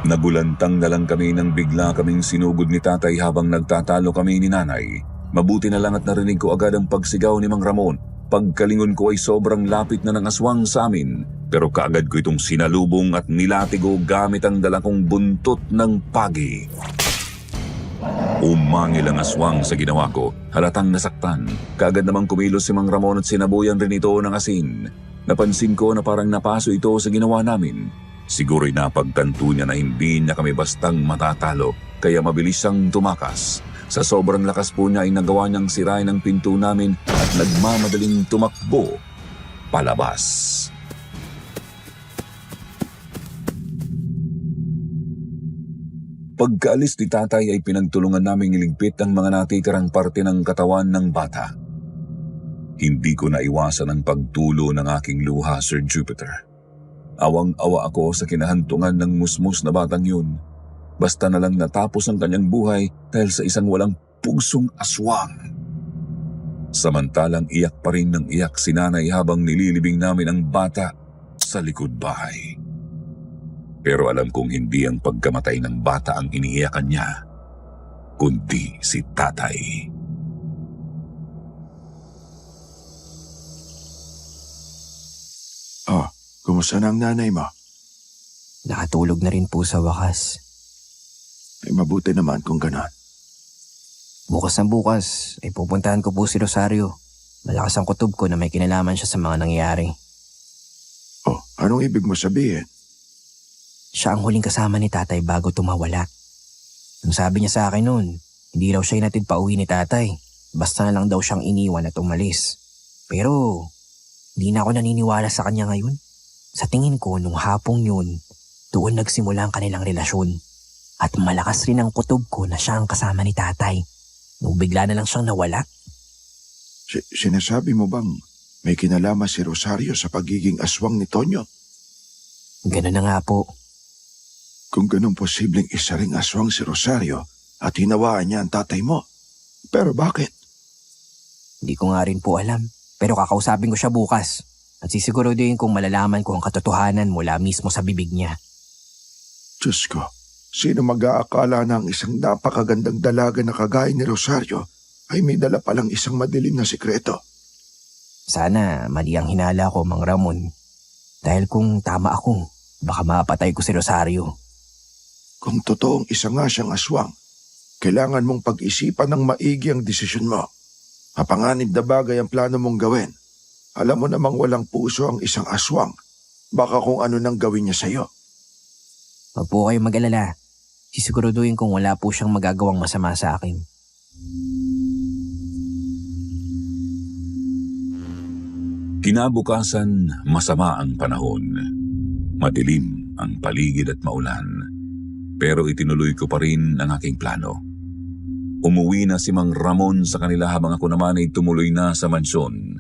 [SPEAKER 3] Nagulantang na lang kami nang bigla kaming sinugod ni tatay habang nagtatalo kami ni nanay. Mabuti na lang at narinig ko agad ang pagsigaw ni Mang Ramon. Pagkalingon ko ay sobrang lapit na ng aswang sa amin. Pero kaagad ko itong sinalubong at nilatigo gamit ang dala kong buntot ng pagi. Umangil ang aswang sa ginawa ko. Halatang nasaktan. Kaagad namang kumilos si Mang Ramon at sinabuyan rin ito ng asin. Napansin ko na parang napaso ito sa ginawa namin. Siguro'y napagtanto niya na hindi niya kami bastang matatalo, kaya mabilis siyang tumakas. Sa sobrang lakas po niya ay nagawa niyang sirain ang pinto namin at nagmamadaling tumakbo palabas. Pagkaalis ni tatay ay pinagtulungan naming iligpit ang mga natitirang parte ng katawan ng bata. Hindi ko naiwasan ang pagtulo ng aking luha, Sir Jupiter. Awang-awa ako sa kinahantungan ng musmus na batang yun. Basta na lang natapos ang kanyang buhay dahil sa isang walang pusong aswang. Samantalang iyak pa rin ng iyak si nanay habang nililibing namin ang bata sa likod bahay. Pero alam kong hindi ang pagkamatay ng bata ang iniiyakan niya, kundi si tatay.
[SPEAKER 1] Oh, kumusta na ang nanay mo?
[SPEAKER 2] Nakatulog na rin po sa wakas.
[SPEAKER 1] Ay mabuti naman kung ganon.
[SPEAKER 2] Bukas na bukas ay pupuntahan ko po si Rosario. Malakas ang kutob ko na may kinalaman siya sa mga nangyayari.
[SPEAKER 1] Oh, anong ibig mo sabihin?
[SPEAKER 2] Siya ang huling kasama ni tatay bago tumawala. Nung sabi niya sa akin noon, hindi raw siya inatid pa uwi ni tatay. basta na lang daw siyang iniwan at umalis. Pero hindi na ako naniniwala sa kanya ngayon. Sa tingin ko nung hapong yun, doon nagsimula ang kanilang relasyon. At malakas rin ang kutob ko na siya ang kasama ni tatay. Nung bigla na lang siyang nawala.
[SPEAKER 1] Sinasabi mo bang may kinalaman si Rosario sa pagiging aswang ni Tonyo?
[SPEAKER 2] Ganun na nga po.
[SPEAKER 1] Kung ganun posibleng isa ring aswang si Rosario at hinawaan niya ang tatay mo. Pero bakit?
[SPEAKER 2] Hindi ko nga rin po alam. Pero kakausapin ko siya bukas. At sisiguraduhin kong malalaman ko ang katotohanan mula mismo sa bibig niya.
[SPEAKER 1] Diyos ko, sino mag-aakala na ang isang napakagandang dalaga na kagaya ni Rosario ay may dala palang isang madilim na sikreto?
[SPEAKER 2] Sana mali ang hinala ko, Mang Ramon. Dahil kung tama ako, baka mapatay ko si Rosario.
[SPEAKER 1] Kung totoong isa nga siyang aswang, kailangan mong pag-isipan ng maigi ang desisyon mo. Mapanganib na bagay ang plano mong gawin. Alam mo namang walang puso ang isang aswang. Baka kung ano nang gawin niya sa'yo.
[SPEAKER 2] Huwag po kayo mag-alala. Sisiguraduhin kong wala po siyang magagawang masama sa akin.
[SPEAKER 3] Kinabukasan, masama ang panahon. Madilim ang paligid at maulan. Pero itinuloy ko pa rin ang aking plano. Umuwi na si Mang Ramon sa kanila habang ako naman ay tumuloy na sa mansyon.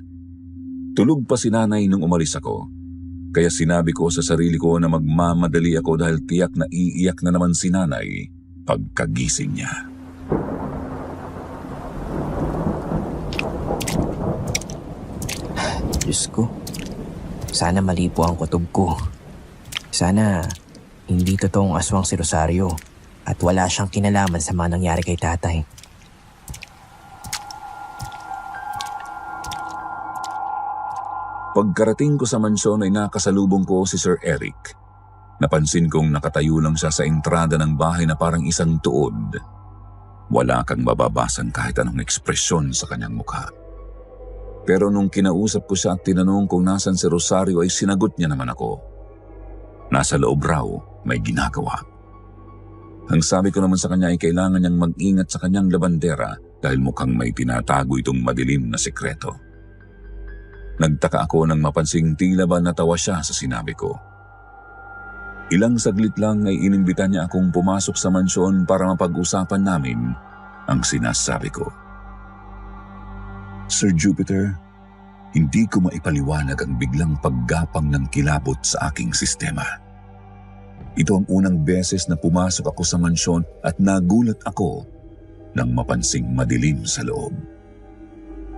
[SPEAKER 3] Tulog pa si nanay nung umalis ako. Kaya sinabi ko sa sarili ko na magmamadali ako dahil tiyak na iiyak na naman si nanay pagkagising niya.
[SPEAKER 2] Diyos ko, sana mali po ang kutob ko. Sana hindi totoong aswang si Rosario at wala siyang kinalaman sa mga nangyari kay tatay.
[SPEAKER 3] Pagkarating ko sa mansyon ay nakasalubong ko si Sir Eric. Napansin kong nakatayo lang siya sa entrada ng bahay na parang isang tuod. Wala kang mababasang kahit anong ekspresyon sa kanyang mukha. Pero nung kinausap ko siya at tinanong kung nasan si Rosario ay sinagot niya naman ako. Nasa loob raw, may ginagawa. Ang sabi ko naman sa kanya ay kailangan niyang mag-ingat sa kanyang labandera dahil mukhang may tinatago itong madilim na sikreto. Nagtaka ako nang mapansing tila ba natawa siya sa sinabi ko. Ilang saglit lang ay inimbita niya akong pumasok sa mansyon para mapag-usapan namin ang sinasabi ko. Sir Jupiter, hindi ko maipaliwanag ang biglang paggapang ng kilabot sa aking sistema. Ito ang unang beses na pumasok ako sa mansyon at nagulat ako nang mapansing madilim sa loob.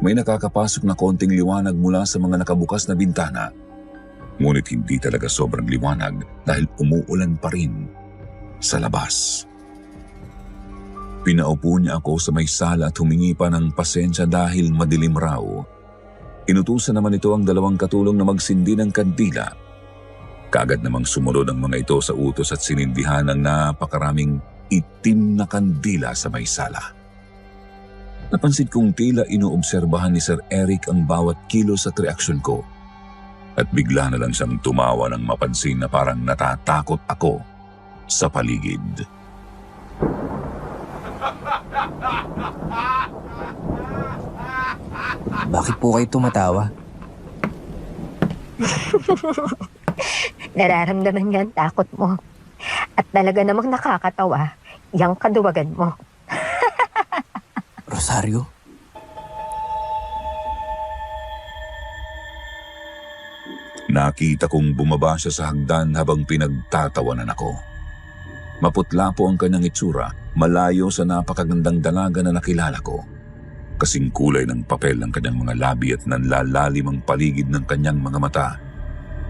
[SPEAKER 3] May nakakapasok na konting liwanag mula sa mga nakabukas na bintana. Ngunit hindi talaga sobrang liwanag dahil umuulan pa rin sa labas. Pinaupo niya ako sa may sala at humingi pa ng pasensya dahil madilim raw. Inutusan naman ito ang dalawang katulong na magsindi ng kandila. Kaagad namang sumunod ang mga ito sa utos at sinindihan ng napakaraming itim na kandila sa may sala. Napansin kong tila inoobserbahan ni Sir Eric ang bawat kilos at reaksyon ko. At bigla na lang siyang tumawa nang mapansin na parang natatakot ako sa paligid.
[SPEAKER 2] Bakit po kayo tumatawa?
[SPEAKER 6] Nararamdaman nga ang takot mo. At talaga namang nakakatawa, yang kaduwagan mo.
[SPEAKER 2] Rosario?
[SPEAKER 3] Nakita kong bumaba siya sa hagdan habang pinagtatawanan ako. Maputla po ang kanyang itsura, malayo sa napakagandang dalaga na nakilala ko. Kasing kulay ng papel ang kanyang mga labi at nanlalalim ang paligid ng kanyang mga mata.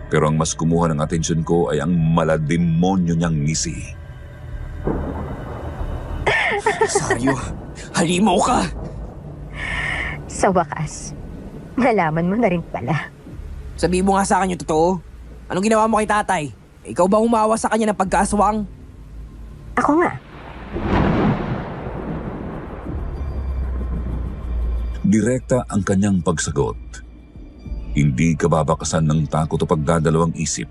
[SPEAKER 3] Pero ang mas kumuha ng atensyon ko ay ang malademonyo niyang ngisi.
[SPEAKER 2] Rosario, halimaw ka!
[SPEAKER 6] Sa wakas, nalaman mo na rin pala.
[SPEAKER 2] Sabi mo nga sa akin yung totoo. Anong ginawa mo kay tatay? Ikaw ba humawa sa kanya ng pagkaaswang?
[SPEAKER 6] Ako nga.
[SPEAKER 3] Direkta ang kanyang pagsagot. Hindi kababakasan ng takot o pagdadalawang isip.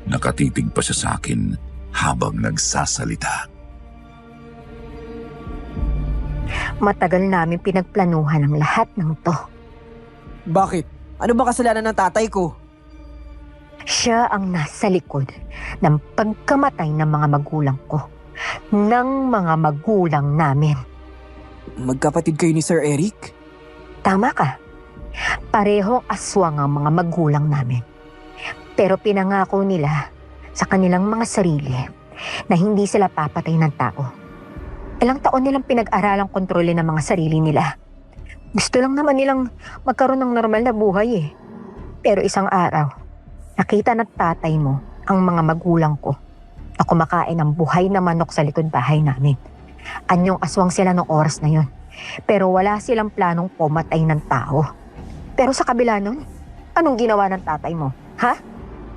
[SPEAKER 3] Nakatitig pa siya sa akin habang nagsasalita.
[SPEAKER 6] Matagal namin pinagplanuhan ang lahat ng to.
[SPEAKER 2] Bakit? Ano ba kasalanan ng tatay ko?
[SPEAKER 6] Siya ang nasa likod ng pagkamatay ng mga magulang ko. Ng mga magulang namin.
[SPEAKER 2] Magkapatid kayo ni Sir Eric?
[SPEAKER 6] Tama ka. Parehong aswang ang mga magulang namin. Pero pinangako nila sa kanilang mga sarili na hindi sila papatay ng tao. Ilang taon nilang pinag-aralang kontrolin ang mga sarili nila. Gusto lang naman nilang magkaroon ng normal na buhay eh. Pero isang araw, nakita ng tatay mo ang mga magulang ko na kumakain ng buhay na manok sa likod bahay namin. Anyong aswang sila ng oras na yon. Pero wala silang planong pumatay ng tao. Pero sa kabila nun, anong ginawa ng tatay mo? Ha?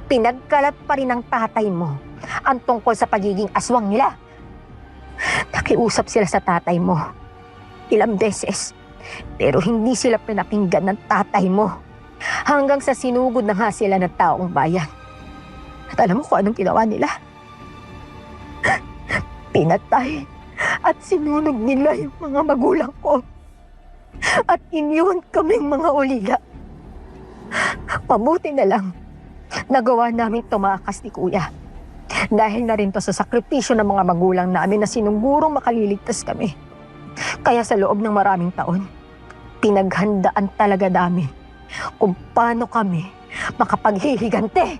[SPEAKER 6] Pinagkalat pa rin ng tatay mo ang tungkol sa pagiging aswang nila. Nakiusap sila sa tatay mo ilang beses, pero hindi sila pinakinggan ng tatay mo. Hanggang sa sinugod na nga sila ng taong bayan. At alam mo kung anong ginawa nila? Pinatay at sinunog nila yung mga magulang ko. At iniwan kaming mga ulila. Mabuti na lang, nagawa namin tumakas ni Kuya. Dahil na rin to sa sakripisyo ng mga magulang namin na sinugurong makaliligtas kami. Kaya sa loob ng maraming taon, pinaghandaan talaga namin kung paano kami makapaghihigante.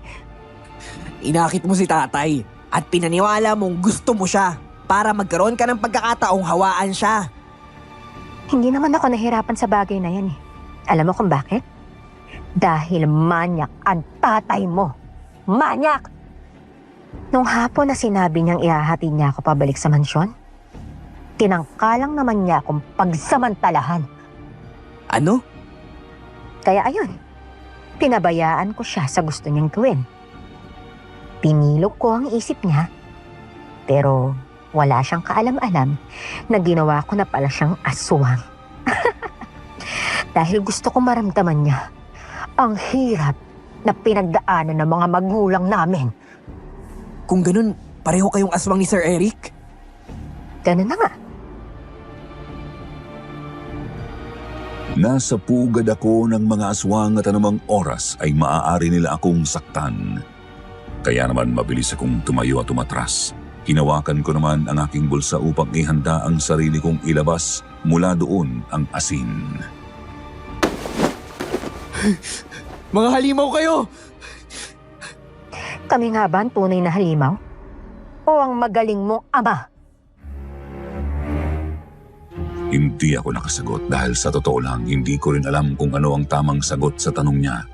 [SPEAKER 2] Inakit mo si tatay at pinaniwala mong gusto mo siya para magkaroon ka ng pagkakataong hawaan siya.
[SPEAKER 6] Hindi naman ako nahirapan sa bagay na yan eh. Alam mo kung bakit? Dahil manyak ang tatay mo. Manyak! Nung hapon na sinabi niyang ihahatid niya ako pabalik sa mansyon, tinangkalang naman niya akong pagsamantalahan.
[SPEAKER 2] Ano?
[SPEAKER 6] Kaya ayun, pinabayaan ko siya sa gusto niyang gawin. Pinilog ko ang isip niya, pero wala siyang kaalam-alam na ginawa ko na pala siyang aswang. Dahil gusto ko maramdaman niya ang hirap na pinagdaanan ng mga magulang namin.
[SPEAKER 2] Kung ganun, pareho kayong aswang ni Sir Eric?
[SPEAKER 6] Ganun na nga.
[SPEAKER 3] Nasa pugad ako ng mga aswang at anumang oras ay maaari nila akong saktan. Kaya naman mabilis akong tumayo at umatras. Hinawakan ko naman ang aking bulsa upang ihanda ang sarili kong ilabas mula doon ang asin.
[SPEAKER 5] Mga halimaw kayo!
[SPEAKER 6] Kami nga ba ang tunay na halimaw? O ang magaling mong ama?
[SPEAKER 3] Hindi ako nakasagot dahil sa totoo lang hindi ko rin alam kung ano ang tamang sagot sa tanong niya.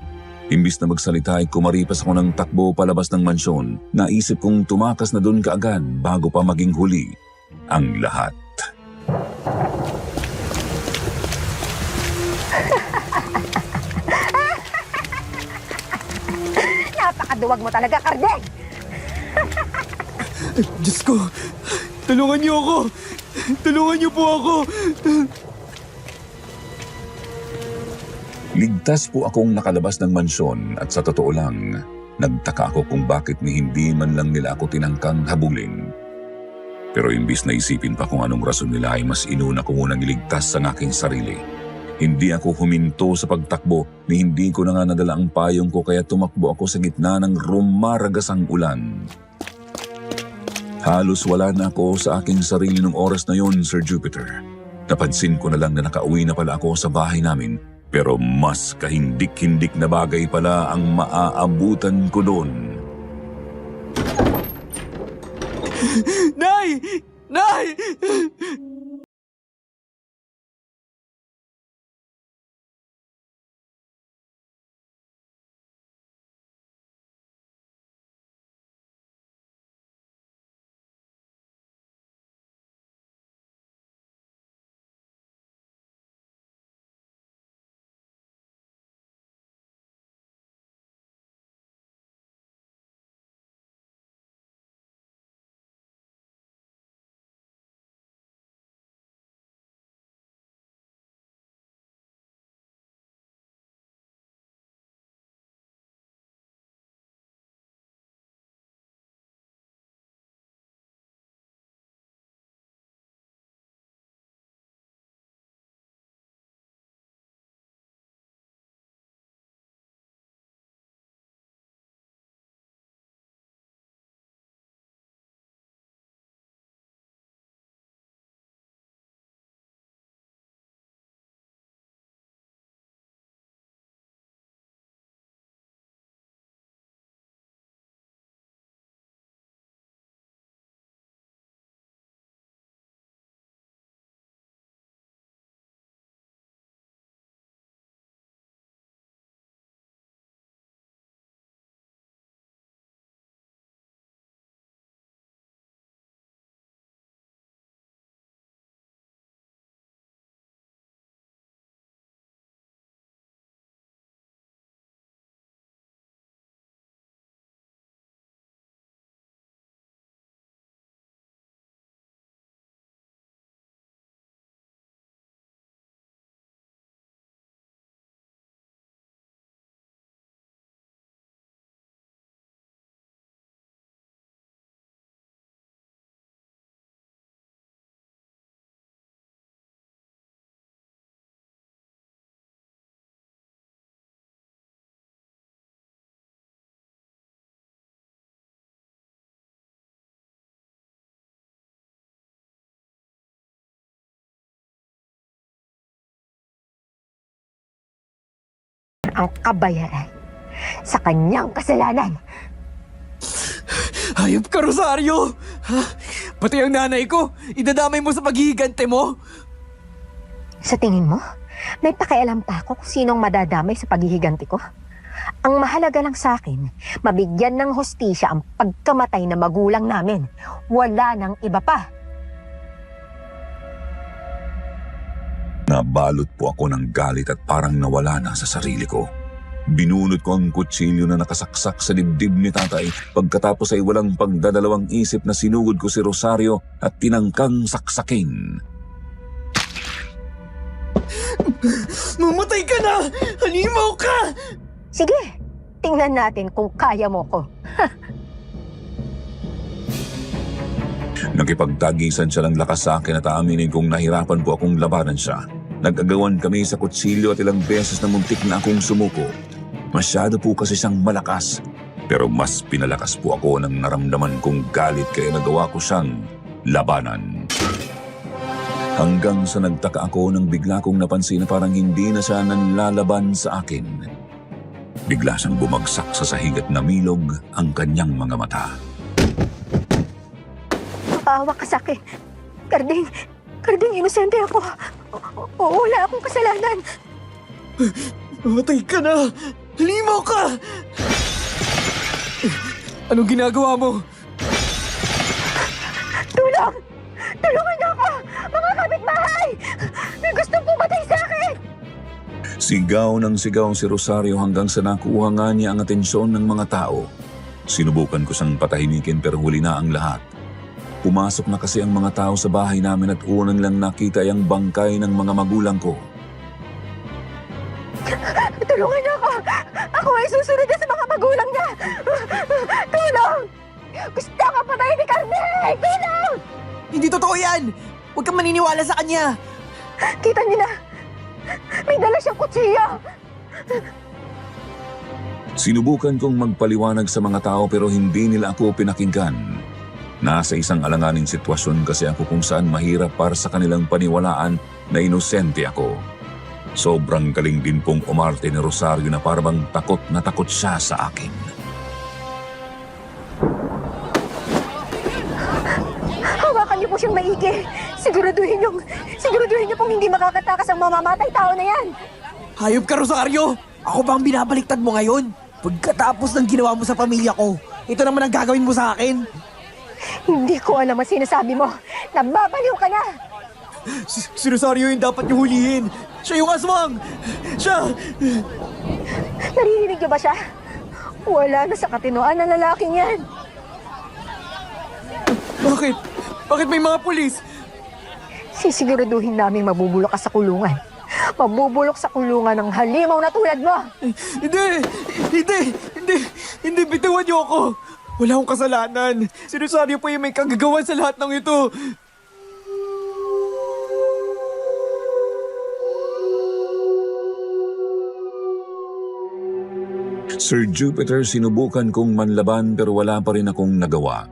[SPEAKER 3] Imbis na magsalita ay kumaripas ako ng takbo palabas ng mansyon. Naisip kong tumakas na doon kaagad bago pa maging huli ang lahat.
[SPEAKER 6] Napakaduwag mo talaga, Kardeng!
[SPEAKER 5] Diyos ko! Tulungan niyo ako! Tulungan niyo po ako!
[SPEAKER 3] Ligtas po akong nakalabas ng mansyon at sa totoo lang, nagtaka ako kung bakit ni hindi man lang nila ako tinangkang habulin. Pero imbis na isipin pa kung anong rason nila ay mas inuna ko munang iligtas ang aking sarili. Hindi ako huminto sa pagtakbo ni hindi ko na nga nadala ang payong ko kaya tumakbo ako sa gitna ng rumaragasang ulan. Halos wala na ako sa aking sarili nung oras na yon, Sir Jupiter. Napansin ko na lang na nakauwi na pala ako sa bahay namin. Pero mas kahindik-hindik na bagay pala ang maaabutan ko doon.
[SPEAKER 5] Nay! Nay!
[SPEAKER 6] ang kabayaran sa kanyang kasalanan.
[SPEAKER 5] Hayop ka, Rosario! Ha? Pati ang nanay ko, idadamay mo sa paghihigante mo?
[SPEAKER 6] Sa tingin mo, may pakialam pa ako kung sinong madadamay sa paghihiganti ko? Ang mahalaga lang sa akin, mabigyan ng hustisya ang pagkamatay na magulang namin. Wala nang iba pa.
[SPEAKER 3] Nabalot po ako ng galit at parang nawala na sa sarili ko. Binunot ko ang kutsilyo na nakasaksak sa dibdib ni tatay. Pagkatapos ay walang pagdadalawang isip na sinugod ko si Rosario at tinangkang saksakin.
[SPEAKER 5] Mamatay ka na! Halimaw ka!
[SPEAKER 6] Sige, tingnan natin kung kaya mo ko.
[SPEAKER 3] Nakipagtagisan siya ng lakas sa akin at aaminin kong nahirapan po akong labanan siya. Nag-agawan kami sa kutsilyo at ilang beses na muntik na akong sumuko. Masyado po kasi siyang malakas. Pero mas pinalakas po ako nang naramdaman kong galit kaya nagawa ko siyang labanan. Hanggang sa nagtaka ako nang bigla kong napansin na parang hindi na siya nanlalaban sa akin. Bigla siyang bumagsak sa sahig at namilog ang kanyang mga mata.
[SPEAKER 6] Maawa ka sa akin. Karding, inosente ako. Wala akong kasalanan.
[SPEAKER 5] Mamatay ka na! Halimaw ka! Anong ginagawa mo?
[SPEAKER 6] Tulong! Tulungan niyo ako! Mga kapitbahay! May gustong pumatay sa akin!
[SPEAKER 3] Sigaw ng sigaw si Rosario hanggang sa nakuha nga niya ang atensyon ng mga tao. Sinubukan ko siyang patahimikin pero huli na ang lahat. Pumasok na kasi ang mga tao sa bahay namin at unang lang nakita ay ang bangkay ng mga magulang ko.
[SPEAKER 6] Tulungan niyo ako! Ako ay susunod na sa mga magulang niya! Tulong! Gusto ka patayin ni Carmen! Tulong!
[SPEAKER 5] Hindi totoo yan! Huwag kang maniniwala sa kanya!
[SPEAKER 6] Kita niyo na! May dala siyang kutsilyo!
[SPEAKER 3] Sinubukan kong magpaliwanag sa mga tao pero hindi nila ako pinakinggan. Nasa isang alanganing sitwasyon kasi ako kung saan mahirap para sa kanilang paniwalaan na inosente ako. Sobrang galing din pong umarte ni Rosario na parang takot na takot siya sa akin.
[SPEAKER 6] Hawakan niyo po siyang maigi! Siguraduhin niyo pong hindi makakatakas ang mamamatay tao na yan!
[SPEAKER 5] Hayop ka, Rosario! Ako ba ang binabaliktad mo ngayon? Pagkatapos ng ginawa mo sa pamilya ko, ito naman ang gagawin mo sa akin?
[SPEAKER 6] Hindi ko alam ang sinasabi mo! Nababaliw ka na!
[SPEAKER 5] Si Rosario yung dapat niyo hulihin! Siya yung aswang! Siya!
[SPEAKER 6] Naririnig niyo ba siya? Wala na sa katinoan ng lalaking yan!
[SPEAKER 5] Bakit? Bakit may mga pulis?
[SPEAKER 6] Sisiguraduhin namin mabubulok ka sa kulungan. Mabubulok sa kulungan ng halimaw na tulad mo!
[SPEAKER 5] Hindi, bitiwan niyo ako! Wala akong kasalanan. Si Rosario po yung may kagagawan sa lahat ng ito.
[SPEAKER 3] Sir Jupiter, sinubukan kong manlaban pero wala pa rin akong nagawa.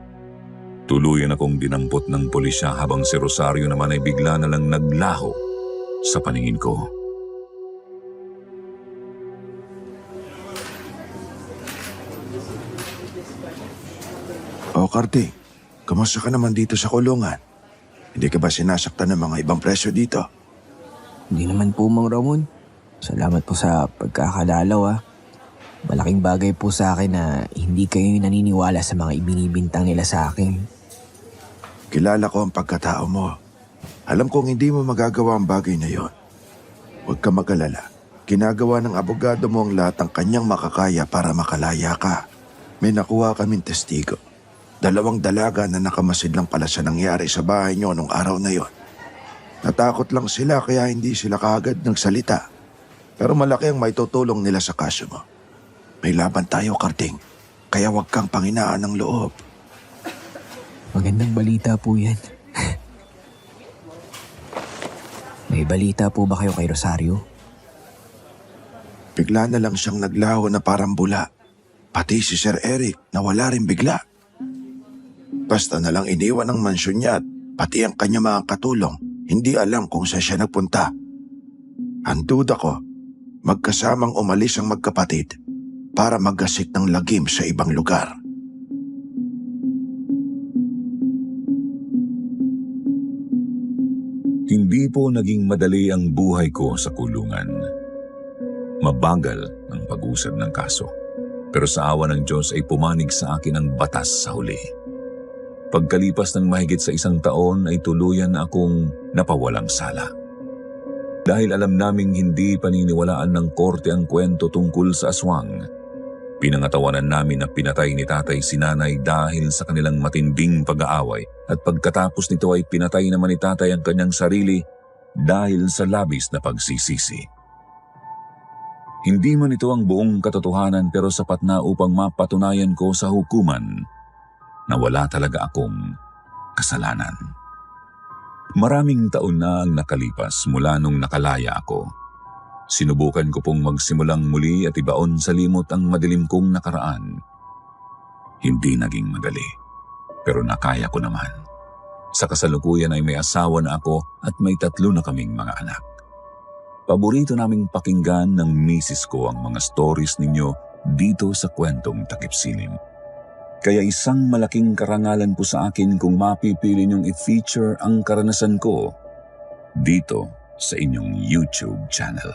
[SPEAKER 3] Tuluyan akong dinampot ng pulisya habang si Rosario naman ay bigla na lang naglaho sa paningin ko.
[SPEAKER 1] O Karte, kamusta ka naman dito sa kulungan? Hindi ka ba sinasaktan ng mga ibang presyo dito?
[SPEAKER 2] Hindi naman po, Mang Ramon. Salamat po sa pagkakalalaw, ah. Malaking bagay po sa akin na hindi kayo naniniwala sa mga ibinibintang nila sa akin.
[SPEAKER 1] Kilala ko ang pagkatao mo. Alam kong hindi mo magagawa ang bagay na yon. Huwag ka mag-alala. Ginagawa ng abogado mo ang lahat ng kanyang makakaya para makalaya ka. May nakuha kaming testigo. 2 dalaga na nakamasid lang pala sa nangyari sa bahay niyo nung araw na yon. Natakot lang sila kaya hindi sila kaagad nagsalita. Pero malaki ang maitutulong nila sa kaso mo. May laban tayo, Karding. Kaya huwag kang panghinaan ng loob.
[SPEAKER 2] Magandang balita po yan. May balita po ba kayo kay Rosario?
[SPEAKER 1] Bigla na lang siyang naglaho na parang bula. Pati si Sir Eric nawala rin bigla. Basta na lang iniwan ang mansyon niya at pati ang kanya mga katulong, hindi alam kung saan siya nagpunta. Ang duda ko, Magkasamang umalis ang magkapatid para maggasik ng lagim sa ibang lugar.
[SPEAKER 3] Hindi po naging madali ang buhay ko sa kulungan. Mabagal ang pag-usad ng kaso. Pero sa awa ng Diyos ay pumanig sa akin ang batas sa huli. Pagkalipas ng mahigit sa 1 taon ay tuluyan na akong napawalang sala. Dahil alam naming hindi paniniwalaan ng korte ang kwento tungkol sa aswang, pinangatawanan namin na pinatay ni tatay si nanay dahil sa kanilang matinding pag-aaway at pagkatapos nito ay pinatay naman ni tatay ang kanyang sarili dahil sa labis na pagsisisi. Hindi man ito ang buong katotohanan pero sapat na upang mapatunayan ko sa hukuman na wala talaga akong kasalanan. Maraming taon na ang nakalipas mula nung nakalaya ako. Sinubukan ko pong magsimulang muli at ibaon sa limot ang madilim kong nakaraan. Hindi naging madali, pero nakaya ko naman. Sa kasalukuyan ay may asawa na ako at may 3 na kaming mga anak. Paborito naming pakinggan ng misis ko ang mga stories ninyo dito sa Kwentong Takip Silim. Kaya isang malaking karangalan po sa akin kung mapipili niyong i-feature ang karanasan ko dito sa inyong YouTube channel.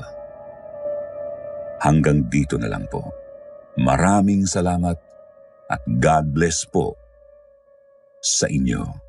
[SPEAKER 3] Hanggang dito na lang po. Maraming salamat at God bless po sa inyo.